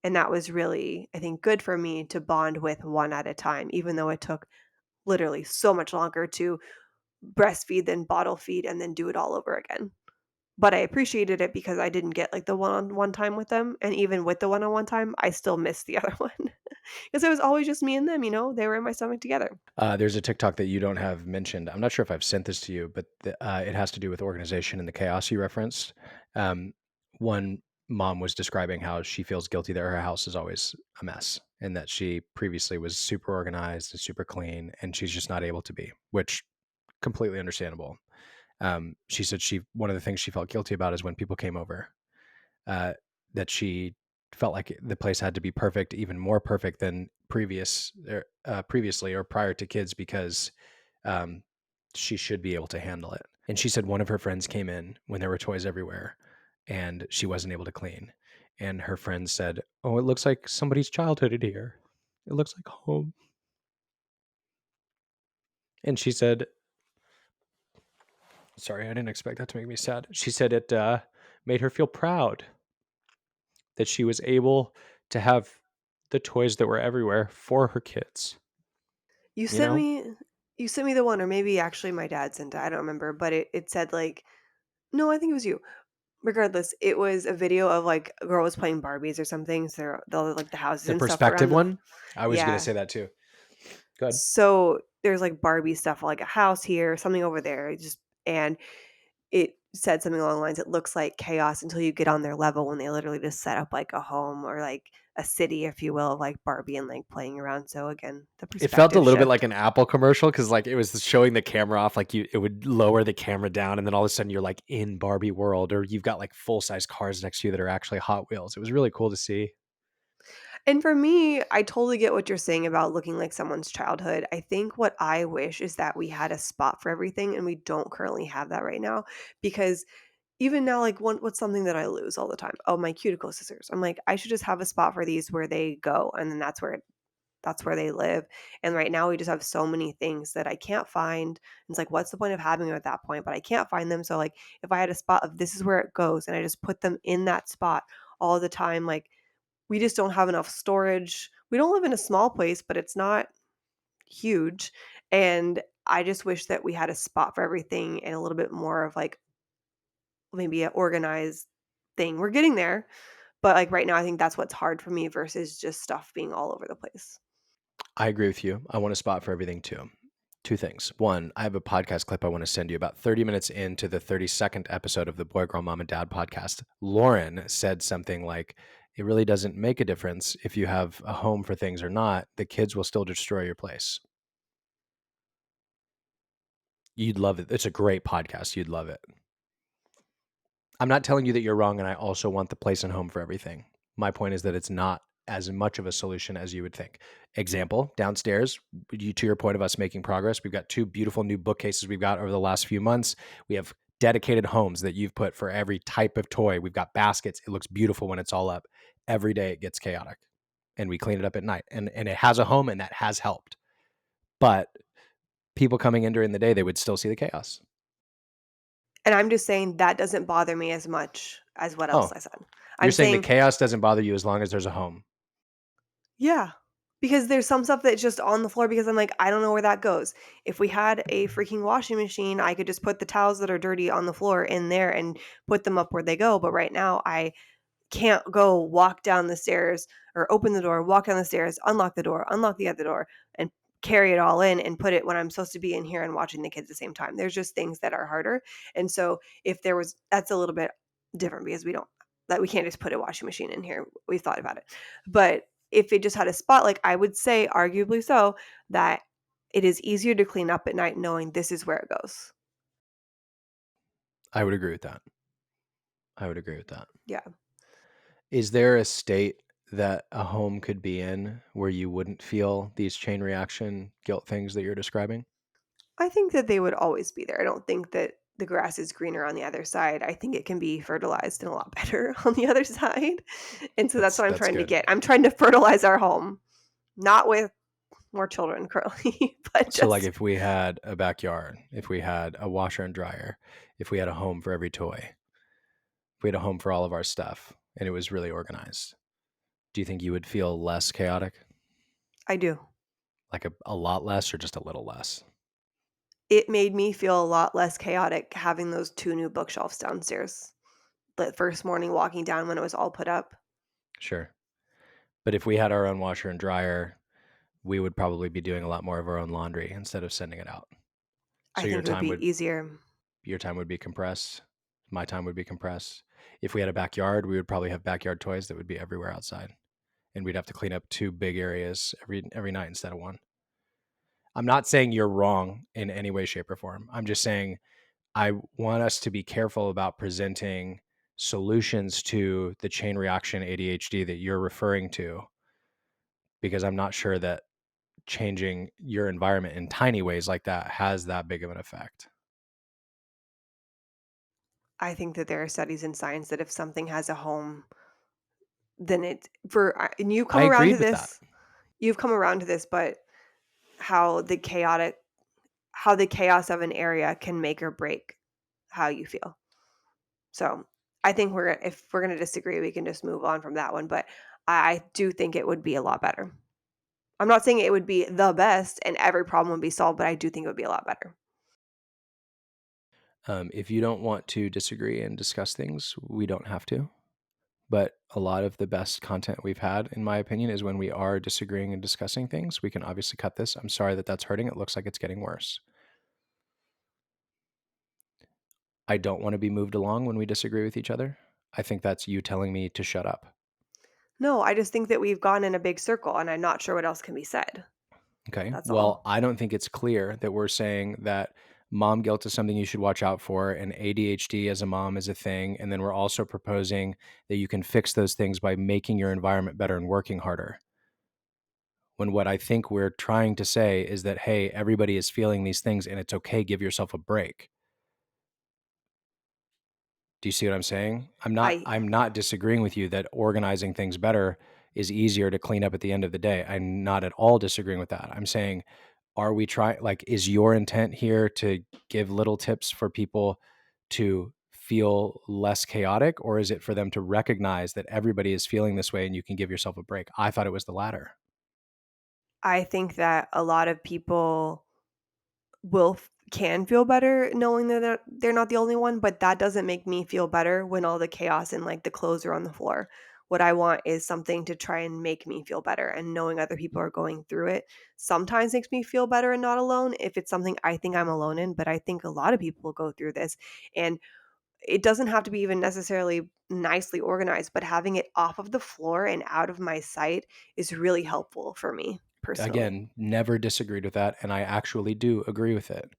And that was really, I think, good for me to bond with one at a time, even though it took literally so much longer to breastfeed than bottle feed and then do it all over again. But I appreciated it because I didn't get, like, the one-on-one time with them, and even with the one-on-one time, I still missed the other one because it was always just me and them, they were in my stomach together. There's a TikTok that you don't have mentioned. I'm not sure if I've sent this to you, but it has to do with organization and the chaos you referenced. One mom was describing how she feels guilty that her house is always a mess and that she previously was super organized and super clean, and she's just not able to be, which completely understandable. She said one of the things she felt guilty about is when people came over, that she felt like the place had to be perfect, even more perfect than previously or prior to kids, because um, she should be able to handle it. And she said one of her friends came in when there were toys everywhere and she wasn't able to clean. And her friend said, "Oh, it looks like somebody's childhood in here. It looks like home." And she said, sorry, I didn't expect that to make me sad. She said it made her feel proud that she was able to have the toys that were everywhere for her kids, You you sent know? me you sent me the one, or maybe actually my dad sent it, I don't remember, but it said, like, no, I think it was you. Regardless, it was a video of, like, a girl was playing Barbies or something, so they're like, the houses The and stuff perspective around the. one, I was going to Yeah. say that too. Good. So, there's, like, Barbie stuff, like a house here, something over there, and it said something along the lines, "It looks like chaos until you get on their level when they literally just set up, like, a home or, like, a city, if you will, of like Barbie and like playing around. So again, the It felt a perspective little bit shift. like an Apple commercial because like it was showing the camera off, like it would lower the camera down, and then all of a sudden you're like in Barbie world, or you've got like full size cars next to you that are actually Hot Wheels. It was really cool to see. And for me, I totally get what you're saying about looking like someone's childhood. I think what I wish is that we had a spot for everything, and we don't currently have that right now because even now, like, what's something that I lose all the time? Oh, my cuticle scissors. I'm like, I should just have a spot for these where they go, and then that's where they live. And right now, we just have so many things that I can't find. It's like, what's the point of having them at that point? But I can't find them. So, like, if I had a spot of this is where it goes, and I just put them in that spot all the time, like, we just don't have enough storage. We don't live in a small place, but it's not huge. And I just wish that we had a spot for everything and a little bit more of like maybe an organized thing. We're getting there, but like right now, I think that's what's hard for me versus just stuff being all over the place. I agree with you. I want a spot for everything too. Two things. One, I have a podcast clip I want to send you about 30 minutes into the 32nd episode of the Boy, Girl, Mom, and Dad podcast. Lauren said something like, it really doesn't make a difference if you have a home for things or not. The kids will still destroy your place. You'd love it. It's a great podcast. You'd love it. I'm not telling you that you're wrong, and I also want the place and home for everything. My point is that it's not as much of a solution as you would think. Example, downstairs, to your point of us making progress, we've got 2 beautiful new bookcases we've got over the last few months. We have dedicated homes that you've put for every type of toy. We've got baskets. It looks beautiful when it's all up. Every day it gets chaotic, and we clean it up at night. And it has a home, and that has helped. But people coming in during the day, they would still see the chaos. And I'm just saying that doesn't bother me as much as what else Oh, I said. you're I'm saying the saying, chaos doesn't bother you as long as there's a home. yeah, because there's some stuff that's just on the floor because I'm like, I don't know where that goes. If we had a freaking washing machine, I could just put the towels that are dirty on the floor in there and put them up where they go. But right now, I can't go walk down the stairs or open the door, walk down the stairs, unlock the door, unlock the other door, and carry it all in and put it when I'm supposed to be in here and watching the kids at the same time. There's just things that are harder. And so if there was, that's a little bit different because we can't just put a washing machine in here. We've thought about it. But if it just had a spot, like I would say, arguably so, that it is easier to clean up at night knowing this is where it goes. I would agree with that. I would agree with that. Yeah. Is there a state that a home could be in where you wouldn't feel these chain reaction guilt things that you're describing? I think that they would always be there. I don't think that the grass is greener on the other side. I think it can be fertilized and a lot better on the other side. And so that's what I'm That's trying to good. get. I'm trying to fertilize our home, not with more children currently, but So like just if we had a backyard, if we had a washer and dryer, if we had a home for every toy, if we had a home for all of our stuff and it was really organized, do you think you would feel less chaotic? I do. Like a lot less or just a little less? It made me feel a lot less chaotic having those 2 new bookshelves downstairs. The first morning walking down when it was all put up. Sure. But if we had our own washer and dryer, we would probably be doing a lot more of our own laundry instead of sending it out. I So think it would be easier. your time would be compressed. My time would be compressed. If we had a backyard, we would probably have backyard toys that would be everywhere outside, and we'd have to clean up 2 big areas every night instead of 1. I'm not saying you're wrong in any way, shape, or form. I'm just saying I want us to be careful about presenting solutions to the chain reaction ADHD that you're referring to, because I'm not sure that changing your environment in tiny ways like that has that big of an effect. I think that there are studies in science that if something has a home, then it for and you come I around to agreed with that. this. You've come around to this, but how the chaotic how the chaos of an area can make or break how you feel. So, I think if we're gonna disagree, we can just move on from that one, but I do think it would be a lot better. I'm not saying it would be the best and every problem would be solved, but I do think it would be a lot better. If you don't want to disagree and discuss things, we don't have to. But a lot of the best content we've had, in my opinion, is when we are disagreeing and discussing things. We can obviously cut this. I'm sorry that that's hurting. It looks like it's getting worse. I don't want to be moved along when we disagree with each other. I think that's you telling me to shut up. No, I just think that we've gone in a big circle, and I'm not sure what else can be said. Okay. That's Well, all. I don't think it's clear that we're saying that mom guilt is something you should watch out for and ADHD as a mom is a thing. And then we're also proposing that you can fix those things by making your environment better and working harder. When what I think we're trying to say is that, hey, everybody is feeling these things and it's okay. Give yourself a break. Do you see what I'm saying? I I'm not disagreeing with you that organizing things better is easier to clean up at the end of the day. I'm not at all disagreeing with that. I'm saying, are we trying, like, is your intent here to give little tips for people to feel less chaotic, or is it for them to recognize that everybody is feeling this way and you can give yourself a break? I thought it was the latter. I think that a lot of people can feel better knowing that they're not the only one, but that doesn't make me feel better when all the chaos and, like, the clothes are on the floor. What I want is something to try and make me feel better, and knowing other people are going through it sometimes makes me feel better and not alone if it's something I think I'm alone in, but I think a lot of people go through this, and it doesn't have to be even necessarily nicely organized, but having it off of the floor and out of my sight is really helpful for me personally. Again, never disagreed with that. And I actually do agree with it.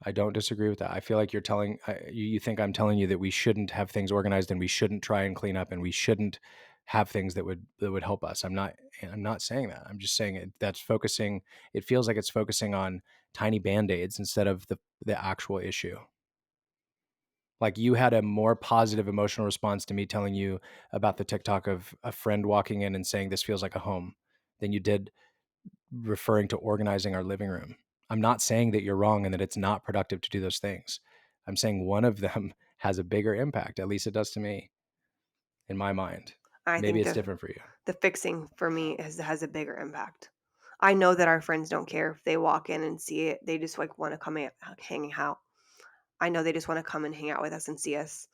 I don't disagree with that. I feel like you're telling you think I'm telling you that we shouldn't have things organized and we shouldn't try and clean up and we shouldn't have things that would help us. I'm not saying that. I'm just saying that's focusing. It feels like it's focusing on tiny band-aids instead of the actual issue. Like you had a more positive emotional response to me telling you about the TikTok of a friend walking in and saying this feels like a home than you did referring to organizing our living room. I'm not saying that you're wrong and that it's not productive to do those things. I'm saying one of them has a bigger impact. At least it does to me in my mind. I Maybe think it's different for you. the fixing for me has a bigger impact. I know that our friends don't care if they walk in and see it. They just like want to come in, hanging out. I know they just want to come and hang out with us and see us.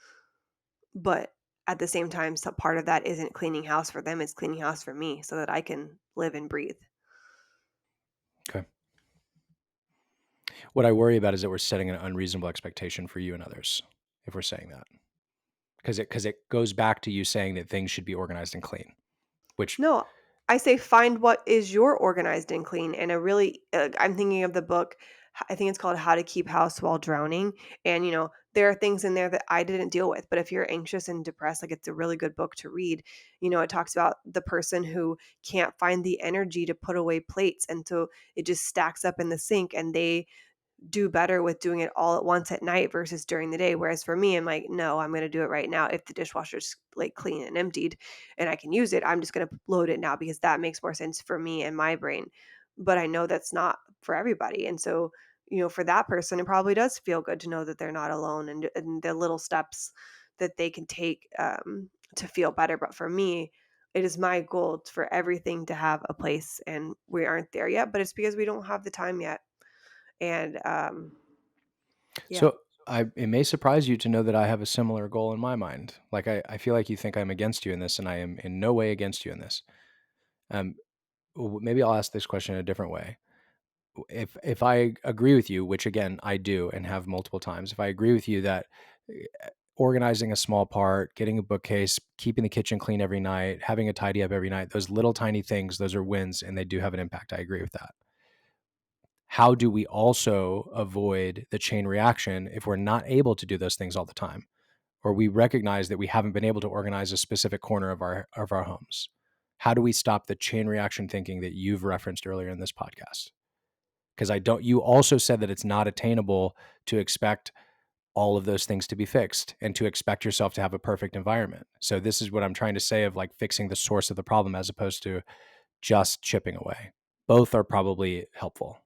But at the same time, some part of that isn't cleaning house for them, it's cleaning house for me so that I can live and breathe. Okay. What I worry about is that we're setting an unreasonable expectation for you and others if we're saying that. Because it goes back to you saying that things should be organized and clean, which No, I say find what is your organized and clean. And a really, I'm thinking of the book. I think it's called How to Keep House While Drowning. And there are things in there that I didn't deal with. But if you're anxious and depressed, like it's a really good book to read. It talks about the person who can't find the energy to put away plates, and so it just stacks up in the sink, and they do better with doing it all at once at night versus during the day. Whereas for me, I'm like, no, I'm going to do it right now. If the dishwasher's like clean and emptied and I can use it, I'm just going to load it now because that makes more sense for me and my brain. But I know that's not for everybody. And so, for that person, it probably does feel good to know that they're not alone, and the little steps that they can take to feel better. But for me, it is my goal for everything to have a place, and we aren't there yet, but it's because we don't have the time yet. And yeah. so it may surprise you to know that I have a similar goal in my mind. Like I feel like you think I'm against you in this, and I am in no way against you in this. Um, Maybe I'll ask this question in a different way. If I agree with you, which again I do and have multiple times, if I agree with you that organizing a small part, getting a bookcase, keeping the kitchen clean every night, having a tidy up every night, those little tiny things, those are wins and they do have an impact. I agree with that. How do we also avoid the chain reaction if we're not able to do those things all the time? Or we recognize that we haven't been able to organize a specific corner of our homes? How do we stop the chain reaction thinking that you've referenced earlier in this podcast? Because you also said that it's not attainable to expect all of those things to be fixed and to expect yourself to have a perfect environment. So this is what I'm trying to say of like fixing the source of the problem as opposed to just chipping away. Both are probably helpful.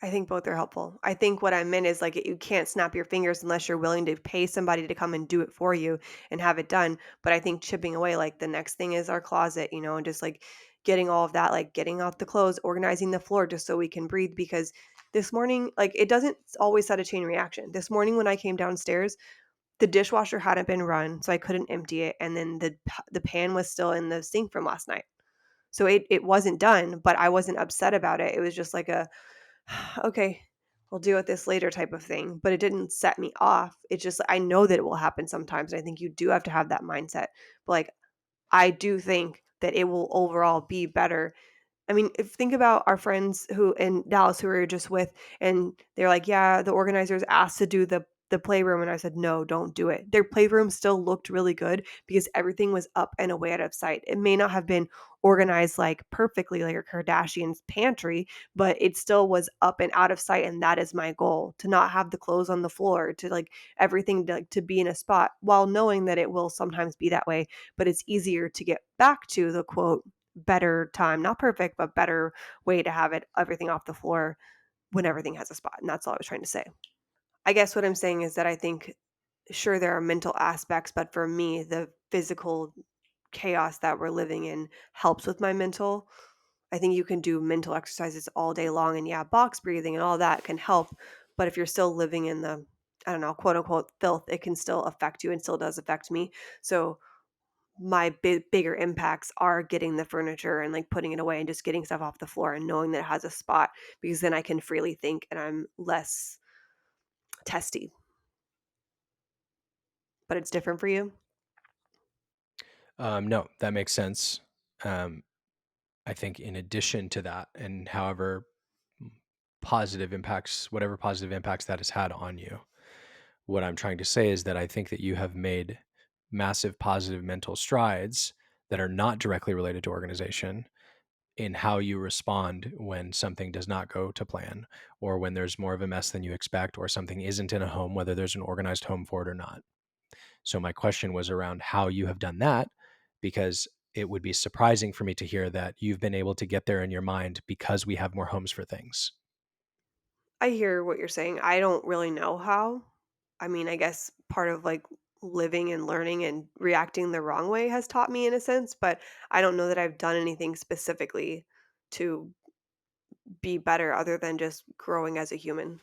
I think both are helpful. I think what I meant is like you can't snap your fingers unless you're willing to pay somebody to come and do it for you and have it done. But I think chipping away, like the next thing is our closet, and just like getting all of that, like getting out the clothes, organizing the floor just so we can breathe. Because this morning, like it doesn't always set a chain reaction. This morning when I came downstairs, the dishwasher hadn't been run, so I couldn't empty it. And then the pan was still in the sink from last night. So it wasn't done, but I wasn't upset about it. It was just like a okay, we'll deal with this later type of thing. But it didn't set me off. It's just I know that it will happen sometimes. And I think you do have to have that mindset. But like I do think that it will overall be better. I mean, if think about our friends who in Dallas who we were just with, and they're like, "Yeah, the organizers asked to do the playroom," and I said, "No, don't do it." Their playroom still looked really good because everything was up and away out of sight. It may not have been organized like perfectly like a Kardashian's pantry, but it still was up and out of sight, and that is my goal, to not have the clothes on the floor, to like everything to, like, to be in a spot, while knowing that it will sometimes be that way, but it's easier to get back to the quote better time, not perfect, but better way to have it everything off the floor when everything has a spot, and that's all I was trying to say. I guess what I'm saying is that I think sure there are mental aspects, but for me, the physical chaos that we're living in helps with my mental. I think you can do mental exercises all day long and yeah, box breathing and all that can help, but if you're still living in the I don't know, quote unquote filth, it can still affect you and still does affect me. So my bigger impacts are getting the furniture and, like, putting it away and just getting stuff off the floor and knowing that it has a spot because then I can freely think and I'm less testy. But it's different for you? No, that makes sense. Um, I think in addition to that, and however whatever positive impacts that has had on you, what I'm trying to say is that I think that you have made massive positive mental strides that are not directly related to organization in how you respond when something does not go to plan, or when there's more of a mess than you expect, or something isn't in a home, whether there's an organized home for it or not. So my question was around how you have done that, because it would be surprising for me to hear that you've been able to get there in your mind because we have more homes for things. I hear what you're saying. I don't really know how. I mean, I guess part of, like, living and learning and reacting the wrong way has taught me in a sense, but I don't know that I've done anything specifically to be better other than just growing as a human.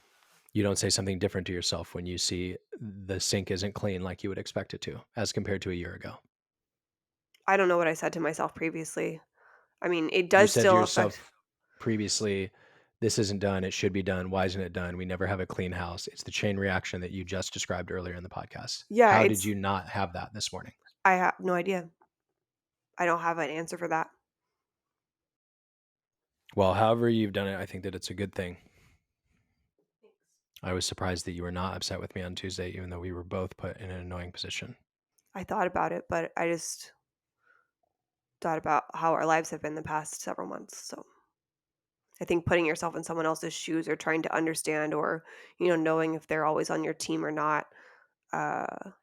You don't say something different to yourself when you see the sink isn't clean like you would expect it to, as compared to a year ago. I don't know what I said to myself previously. I mean, it You does said to still affect. yourself previously, this isn't done. It should be done. Why isn't it done? We never have a clean house. It's the chain reaction that you just described earlier in the podcast. Yeah, How did it's you not have that this morning? I have no idea. I don't have an answer for that. Well, however you've done it, I think that it's a good thing. I was surprised that you were not upset with me on Tuesday, even though we were both put in an annoying position. I thought about it, but I just thought about how our lives have been the past several months. So I think putting yourself in someone else's shoes or trying to understand or, knowing if they're always on your team or not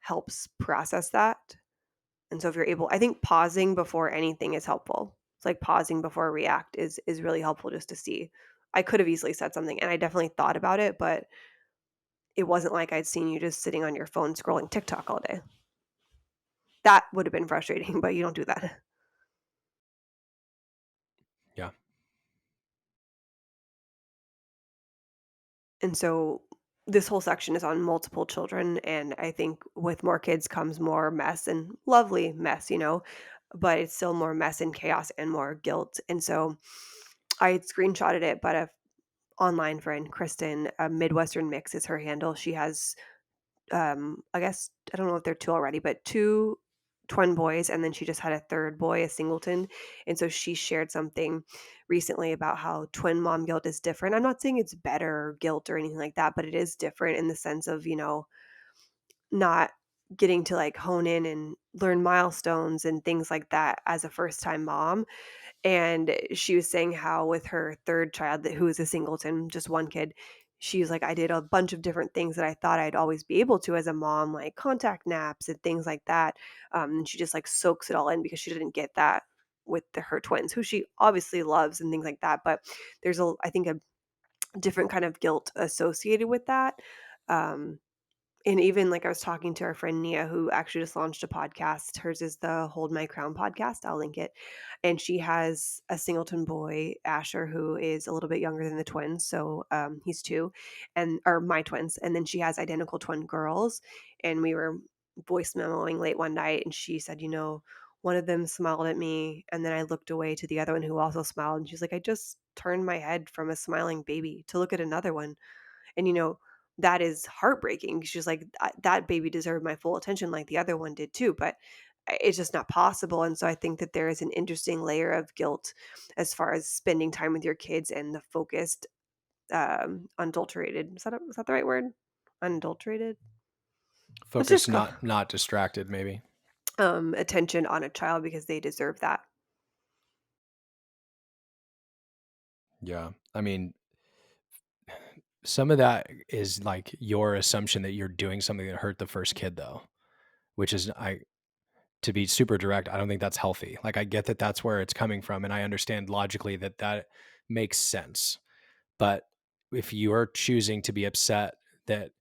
helps process that. And so if you're able, I think pausing before anything is helpful. It's like pausing before react is really helpful just to see. I could have easily said something and I definitely thought about it, but it wasn't like I'd seen you just sitting on your phone scrolling TikTok all day. That would have been frustrating, but you don't do that. Yeah. And so this whole section is on multiple children, and I think with more kids comes more mess and lovely mess, but it's still more mess and chaos and more guilt. And so I had screenshotted it, but a online friend, Kristen, a Midwestern Mix is her handle. She has I guess I don't know if they're 2 already, but 2 twin boys, and then she just had a 3rd boy, a singleton, and so she shared something recently about how twin mom guilt is different. I'm not saying it's better guilt or anything like that, but it is different in the sense of, not getting to, like, hone in and learn milestones and things like that as a first-time mom, and she was saying how with her 3rd child that who is a singleton, just 1 kid, she was like, "I did a bunch of different things that I thought I'd always be able to as a mom, like contact naps and things like that." And she just, like, soaks it all in because she didn't get that with her twins, who she obviously loves and things like that, but there's I think, a different kind of guilt associated with that. Um and even, like, I was talking to our friend Nia, who actually just launched a podcast. Hers is the Hold My Crown podcast. I'll link it. And she has a singleton boy, Asher, who is a little bit younger than the twins. So he's 2, and or my twins. And then she has identical twin girls. And we were voice memoing late one night, and she said, one of them smiled at me, and then I looked away to the other one who also smiled. And she's like, I just turned my head from a smiling baby to look at another one. And, that is heartbreaking. She's like, That baby deserved my full attention like the other one did too." But it's just not possible, and so I think that there is an interesting layer of guilt as far as spending time with your kids and the focused, unadulterated is that the right word? Unadulterated? Let's Focus, just go not distracted, maybe. attention on a child because they deserve that. Yeah. I mean, some of that is like your assumption that you're doing something that hurt the first kid, though, which is, to be super direct, I don't think that's healthy. Like, I get that that's where it's coming from, and I understand logically that that makes sense. But if you are choosing to be upset that,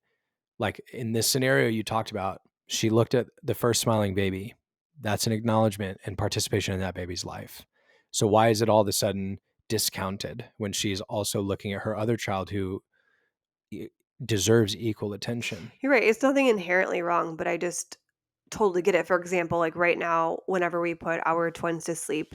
like in this scenario you talked about, she looked at the first smiling baby, that's an acknowledgement and participation in that baby's life. So why is it all of a sudden discounted when she's also looking at her other child who e- deserves equal attention? You're right, it's nothing inherently wrong, but I just totally get it. For example, like right now, whenever we put our twins to sleep,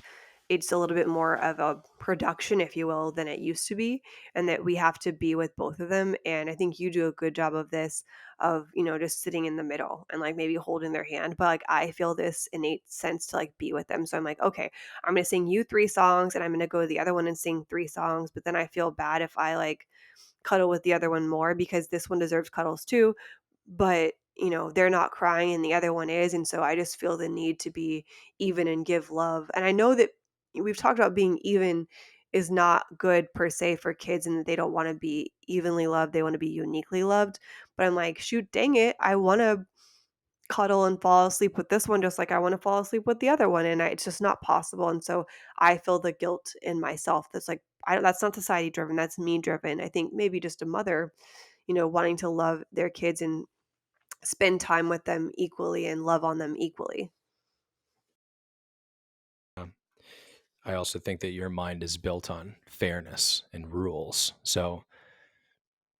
it's a little bit more of a production, if you will, than it used to be, and that we have to be with both of them. And I think you do a good job of this, of, just sitting in the middle and like maybe holding their hand. But like I feel this innate sense to like be with them. So I'm like, okay, I'm gonna sing you 3 songs and I'm gonna go to the other one and sing 3 songs. But then I feel bad if I like cuddle with the other one more because this one deserves cuddles too, but they're not crying and the other one is, and so I just feel the need to be even and give love. And I know that we've talked about being even is not good per se for kids and that they don't want to be evenly loved, they want to be uniquely loved. But I'm like, shoot, dang it, I want to cuddle and fall asleep with this one just like I want to fall asleep with the other one, and it's just not possible. And so I feel the guilt in myself that's like, that's not society driven, that's me driven. I think maybe just a mother, wanting to love their kids and spend time with them equally and love on them equally. Um, I also think that your mind is built on fairness and rules. So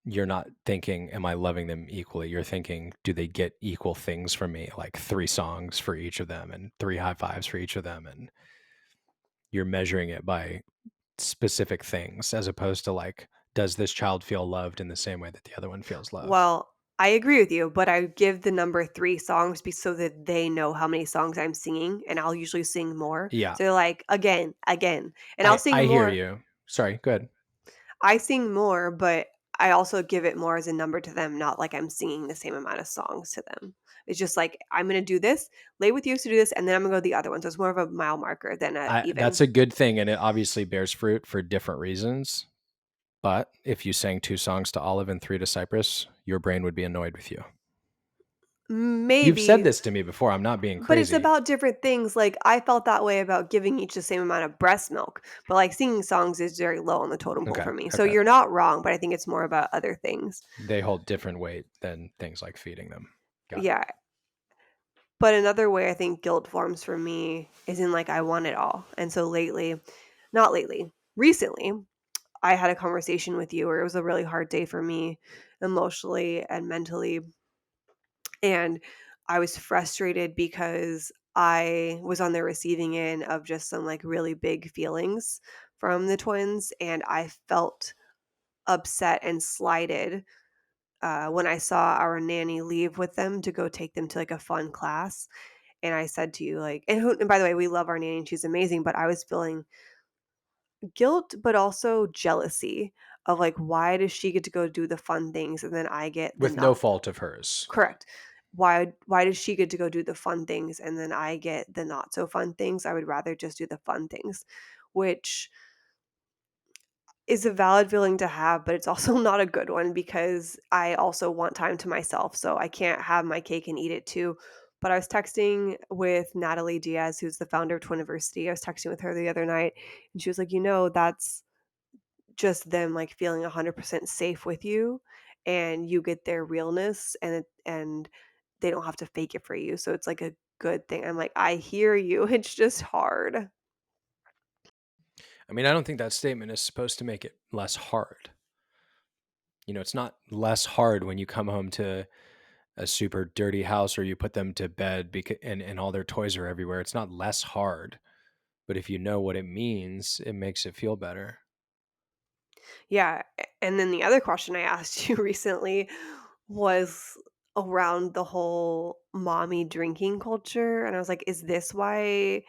you're not thinking, am I loving them equally? You're thinking, do they get equal things from me? Like 3 songs for each of them and 3 high fives for each of them. And you're measuring it by specific things as opposed to like, does this child feel loved in the same way that the other one feels loved? Well, I agree with you, but I give the number 3 songs so that they know how many songs I'm singing, and I'll usually sing more. Yeah, So they're like, again, again, and I'll I sing hear more. you. Sorry, good. I sing more, but I also give it more as a number to them, not like I'm singing the same amount of songs to them. It's just like, I'm going to do this, lay with you to do this, and then I'm going to go to the other one. So it's more of a mile marker than a That's even. a good thing, and it obviously bears fruit for different reasons. But if you sang 2 songs to Olive and 3 to Cypress, your brain would be annoyed with you. You've said Maybe, this to me before. I'm not being but it's crazy. about different things. Like I felt that way about giving each the same amount of breast milk, but like singing songs is very low on the totem pole Okay. for me. So Okay. you're not wrong, but I think it's more about other things. They hold different weight than things like feeding them. Got it. Yeah. But another way I think guilt forms for me is in like I want it all. And so not lately, recently, I had a conversation with you where it was a really hard day for me emotionally and mentally. And I was frustrated because I was on the receiving end of just some like really big feelings from the twins. And I felt upset and slighted when I saw our nanny leave with them to go take them to like a fun class. And I said to you, like, and by the way, we love our nanny and she's amazing, but I was feeling guilt, but also jealousy of like, why does she get to go do the fun things and then I get the With no not fault of hers. correct. Why does she get to go do the fun things and then I get the not so fun things? I would rather just do the fun things, which is a valid feeling to have, but it's also not a good one because I also want time to myself. So I can't have my cake and eat it too. But I was texting with Natalie Diaz, who's the founder of Twiniversity. I was texting with her the other night and she was like, that's just them like feeling 100% safe with you and you get their realness and they don't have to fake it for you. So it's like a good thing. I'm like, I hear you. It's just hard. I mean, I don't think that statement is supposed to make it less hard. It's not less hard when you come home to a super dirty house or you put them to bed and all their toys are everywhere. It's not less hard. But if you know what it means, it makes it feel better. Yeah. And then the other question I asked you recently was around the whole mommy drinking culture, and I was like, "Is this why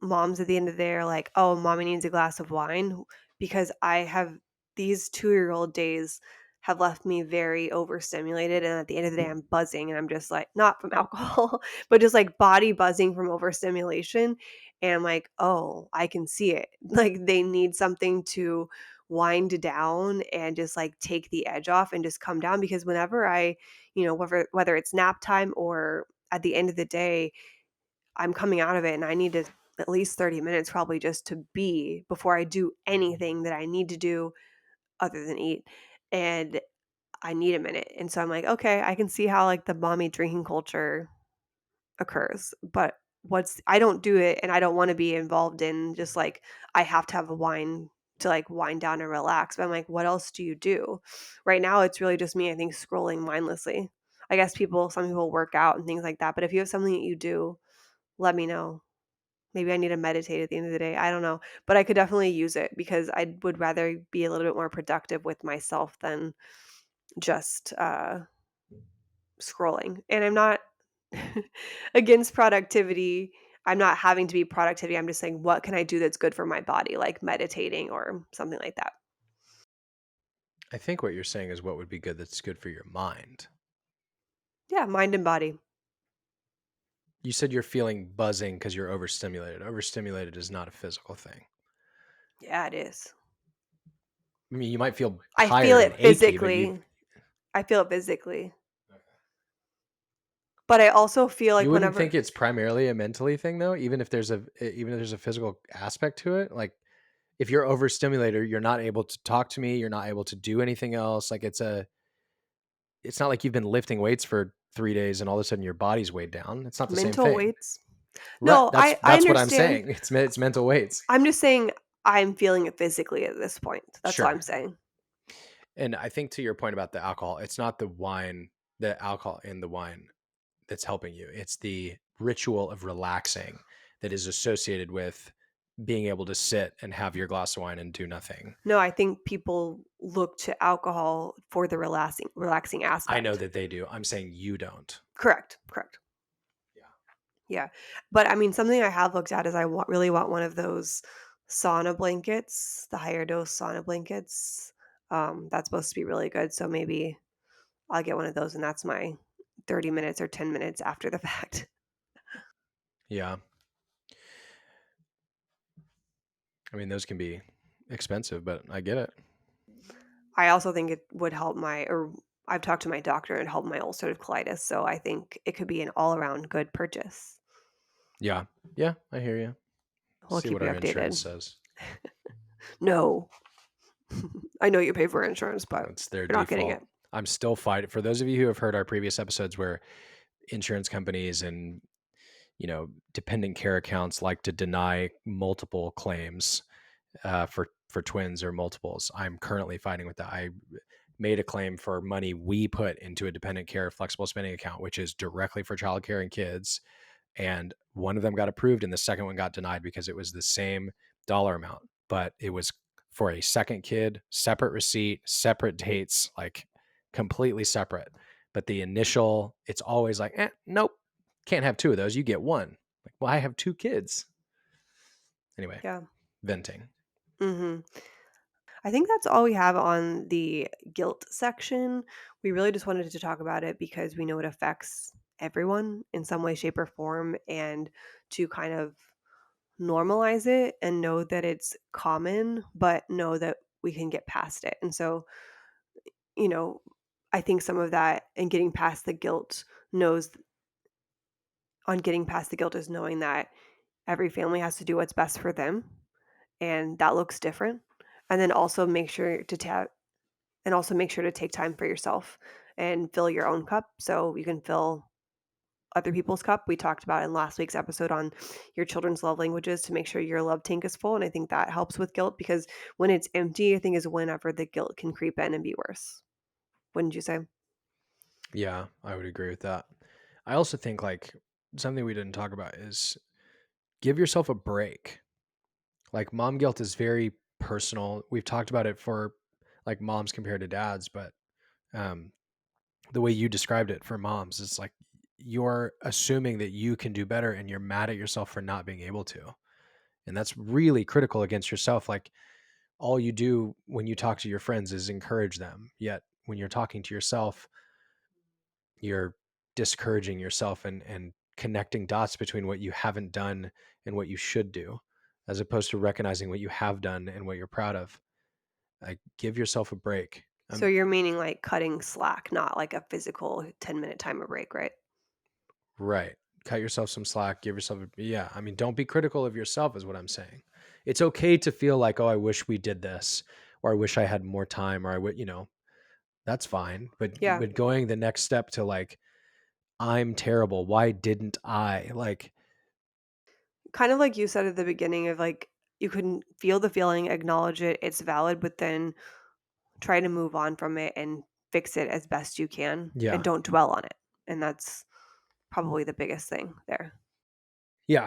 moms at the end of the day are like, "Oh, mommy needs a glass of wine," because I have these two-year-old days have left me very overstimulated, and at the end of the day, I'm buzzing, and I'm just like not from alcohol, but just, like, body buzzing from overstimulation, and I'm like, "Oh, I can see it." Like, they need something to wind down and just, like, take the edge off and just come down because whenever whether it's nap time or at the end of the day, I'm coming out of it and I need to at least 30 minutes probably just to be before I do anything that I need to do other than eat. And I need a minute. And so I'm like, okay, I can see how like the mommy drinking culture occurs. But I don't do it and I don't want to be involved in just like I have to have a wine to like wind down and relax. But I'm like, what else do you do? Right now it's really just me, I think, scrolling mindlessly. I guess some people work out and things like that. But if you have something that you do, let me know. Maybe I need to meditate at the end of the day, I don't know, but I could definitely use it because I would rather be a little bit more productive with myself than just, scrolling, and I'm not against productivity. I'm not having to be productivity, I'm just saying, "What can I do that's good for my body?" Like meditating or something like that. I think what you're saying is what would be good that's good for your mind. Yeah, mind and body. You said you're feeling buzzing because you're overstimulated. Overstimulated is not a physical thing. Yeah, it is. I mean, you might feel I feel tired and it achy, but physically. I feel it physically, but I also feel like you wouldn't whenever think it's primarily a mentally thing though, even if there's a physical aspect to it. Like if you're overstimulated, you're not able to talk to me, you're not able to do anything else. Like it's not like you've been lifting weights for 3 days and all of a sudden your body's weighed down. It's not the same mental thing. weights. Right. No, That's I that's what I'm understand. saying. It's mental weights. I'm just saying I'm feeling it physically at this point. That's all I'm Sure. saying. And I think to your point about the alcohol, it's not the alcohol in the wine that's helping you. It's the ritual of relaxing that is associated with being able to sit and have your glass of wine and do nothing. No, I think people look to alcohol for the relaxing I know aspect. that they do. I'm saying you don't. Correct, correct. Yeah. Yeah. But I mean, something I have looked at is really want one of those sauna blankets, the higher dose sauna blankets. That's supposed to be really good. So maybe I'll get one of those and that's my 30 minutes or 10 minutes after the fact. Yeah. I mean, those can be expensive, but I get it. I also think it would help or I've talked to my doctor and help my ulcerative colitis, so I think it could be an all-around good purchase. Yeah. Yeah, I hear you. We'll See keep what you our insurance updated. says. No. I know you pay for insurance, but That's their you're not getting default. it. I'm still fighting. For those of you who have heard our previous episodes where insurance companies and dependent care accounts like to deny multiple claims for twins or multiples. I'm currently fighting with that. I made a claim for money we put into a dependent care flexible spending account, which is directly for childcare and kids. And one of them got approved and the second one got denied because it was the same dollar amount, but it was for a second kid, separate receipt, separate dates, like completely separate. But the initial, it's always like, nope, can't have two of those. You get one. Like, well, I have two kids. Anyway, Yeah. venting. Mhm. I think that's all we have on the guilt section. We really just wanted to talk about it because we know it affects everyone in some way, shape, or form, and to kind of normalize it and know that it's common, but know that we can get past it. And so, you know, I think some of that and getting past the guilt knows on getting past the guilt is knowing that every family has to do what's best for them and that looks different. And then also make sure to take time for yourself and fill your own cup so you can fill other people's cup. We talked about in last week's episode on your children's love languages to make sure your love tank is full. And I think that helps with guilt because when it's empty, I think is whenever the guilt can creep in and be worse. Wouldn't you say? Yeah, I would agree with that. I also think like something we didn't talk about is give yourself a break. Like mom guilt is very personal. We've talked about it for like moms compared to dads, but um, the way you described it for moms, it's like you're assuming that you can do better and you're mad at yourself for not being able to. And that's really critical against yourself. Like all you do when you talk to your friends is encourage them. Yet when you're talking to yourself, you're discouraging yourself and connecting dots between what you haven't done and what you should do, as opposed to recognizing what you have done and what you're proud of. Like give yourself a break. So you're meaning like cutting slack, not like a physical 10-minute timer break, right? Right. Cut yourself some slack, give yourself yeah, I mean, don't be critical of yourself is what I'm saying. It's okay to feel like, "Oh, I wish we did this," or "I wish I had more time," or "I would," that's fine. But Yeah. going the next step to like, "I'm terrible. Why didn't I?" Like, Kind of like you said at the beginning of like you can feel the feeling, acknowledge it, it's valid, but then try to move on from it and fix it as best you can and yeah. don't dwell on it. And that's probably the biggest thing there. Yeah.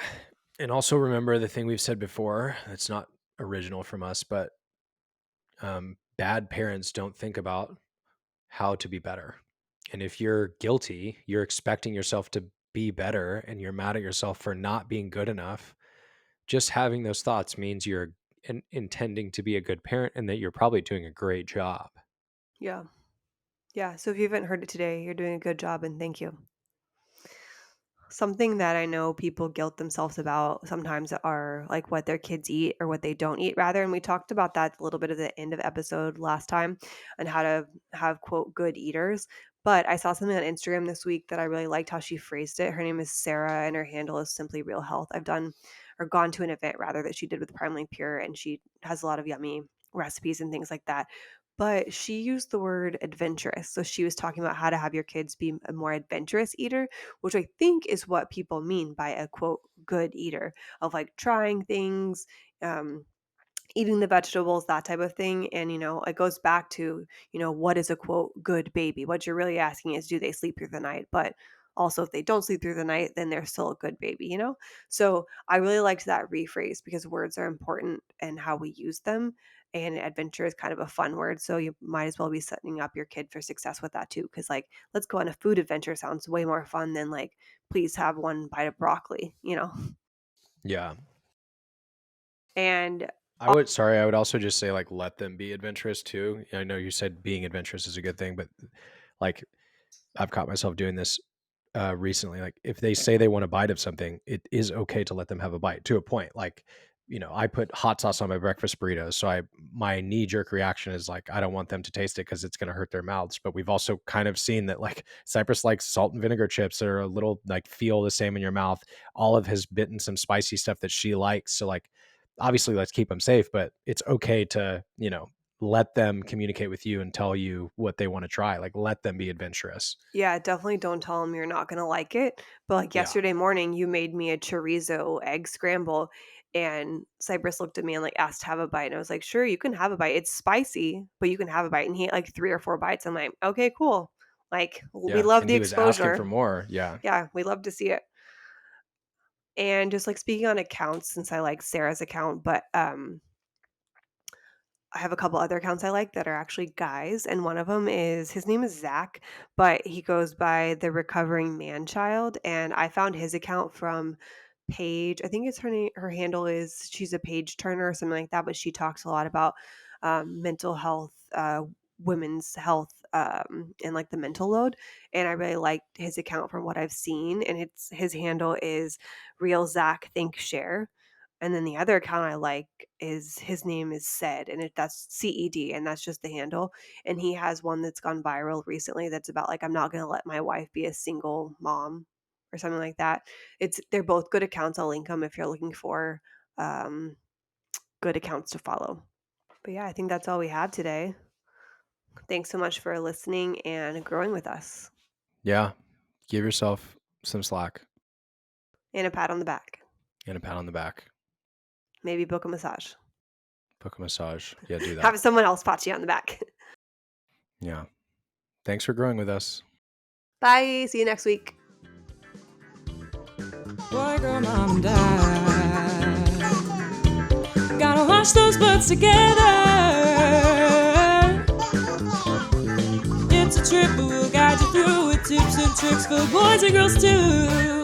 And also remember the thing we've said before, it's not original from us, but bad parents don't think about how to be better. And if you're guilty, you're expecting yourself to be better and you're mad at yourself for not being good enough. Just having those thoughts means you're intending to be a good parent and that you're probably doing a great job. Yeah. Yeah. So if you haven't heard it today, you're doing a good job and thank you. Something that I know people guilt themselves about sometimes are like what their kids eat or what they don't eat, rather. And we talked about that a little bit at the end of episode last time and how to have, quote, good eaters. But I saw something on Instagram this week that I really liked how she phrased it. Her name is Sarah and her handle is Simply Real Health. I've done or gone to an event rather that she did with Primally Pure, and she has a lot of yummy recipes and things like that. But she used the word adventurous. So she was talking about how to have your kids be a more adventurous eater, which I think is what people mean by a quote good eater, of like trying things, um, eating the vegetables, that type of thing. And, it goes back to, what is a quote good baby? What you're really asking is, do they sleep through the night? But also, if they don't sleep through the night, then they're still a good baby. So I really liked that rephrase because words are important and how we use them. And adventure is kind of a fun word. So you might as well be setting up your kid for success with that too. Because, like, let's go on a food adventure sounds way more fun than, like, please have one bite of broccoli. Yeah. And I would also just say like let them be adventurous too. I know you said being adventurous is a good thing, but like I've caught myself doing this recently. Like if they say they want a bite of something, it is okay to let them have a bite to a point. Like, I put hot sauce on my breakfast burritos. So my knee jerk reaction is like, I don't want them to taste it because it's going to hurt their mouths. But we've also kind of seen that like Cypress likes salt and vinegar chips that are a little like feel the same in your mouth. Olive has bitten some spicy stuff that she likes. So like, obviously let's keep them safe, but it's okay to, let them communicate with you and tell you what they want to try. Like let them be adventurous. yeah, definitely don't tell them you're not gonna like it. But, like, Yeah. yesterday morning, you made me a chorizo egg scramble, and Cypress looked at me and, like, asked to have a bite, and I was like, "Sure, you can have a bite. It's spicy, but you can have a bite." And he ate, like, 3 or 4 bites. I'm like, "Okay, cool." Like, we Yeah. love And the he was asking for exposure. more. Yeah. Yeah, we love to see it. And just, like, speaking on accounts, since I like Sarah's account, but, I have a couple other accounts I like that are actually guys, and one of them is his name is Zach, but he goes by the Recovering Man Child, and I found his account from Paige. I think it's her handle is she's a page turner or something like that, but she talks a lot about mental health, women's health, and like the mental load. And I really liked his account from what I've seen, and it's his handle is Real Zach Think Share. And then the other account I like is his name is Said, and that's CED, and that's just the handle. And he has one that's gone viral recently that's about like I'm not gonna let my wife be a single mom or something like that. They're both good accounts. I'll link them if you're looking for um, good accounts to follow. But yeah, I think that's all we have today. Thanks so much for listening and growing with us. Yeah. Give yourself some slack And a pat on the back. and a pat on the back. Maybe book a massage. Book a massage. Yeah, do that. Have someone else pat you on the back. Yeah. Thanks for growing with us. Bye. See you next week. Boy, girl, mom, and dad. Gotta wash those butts together. it's a trip, but we'll guide you through with tips and tricks for boys and girls too.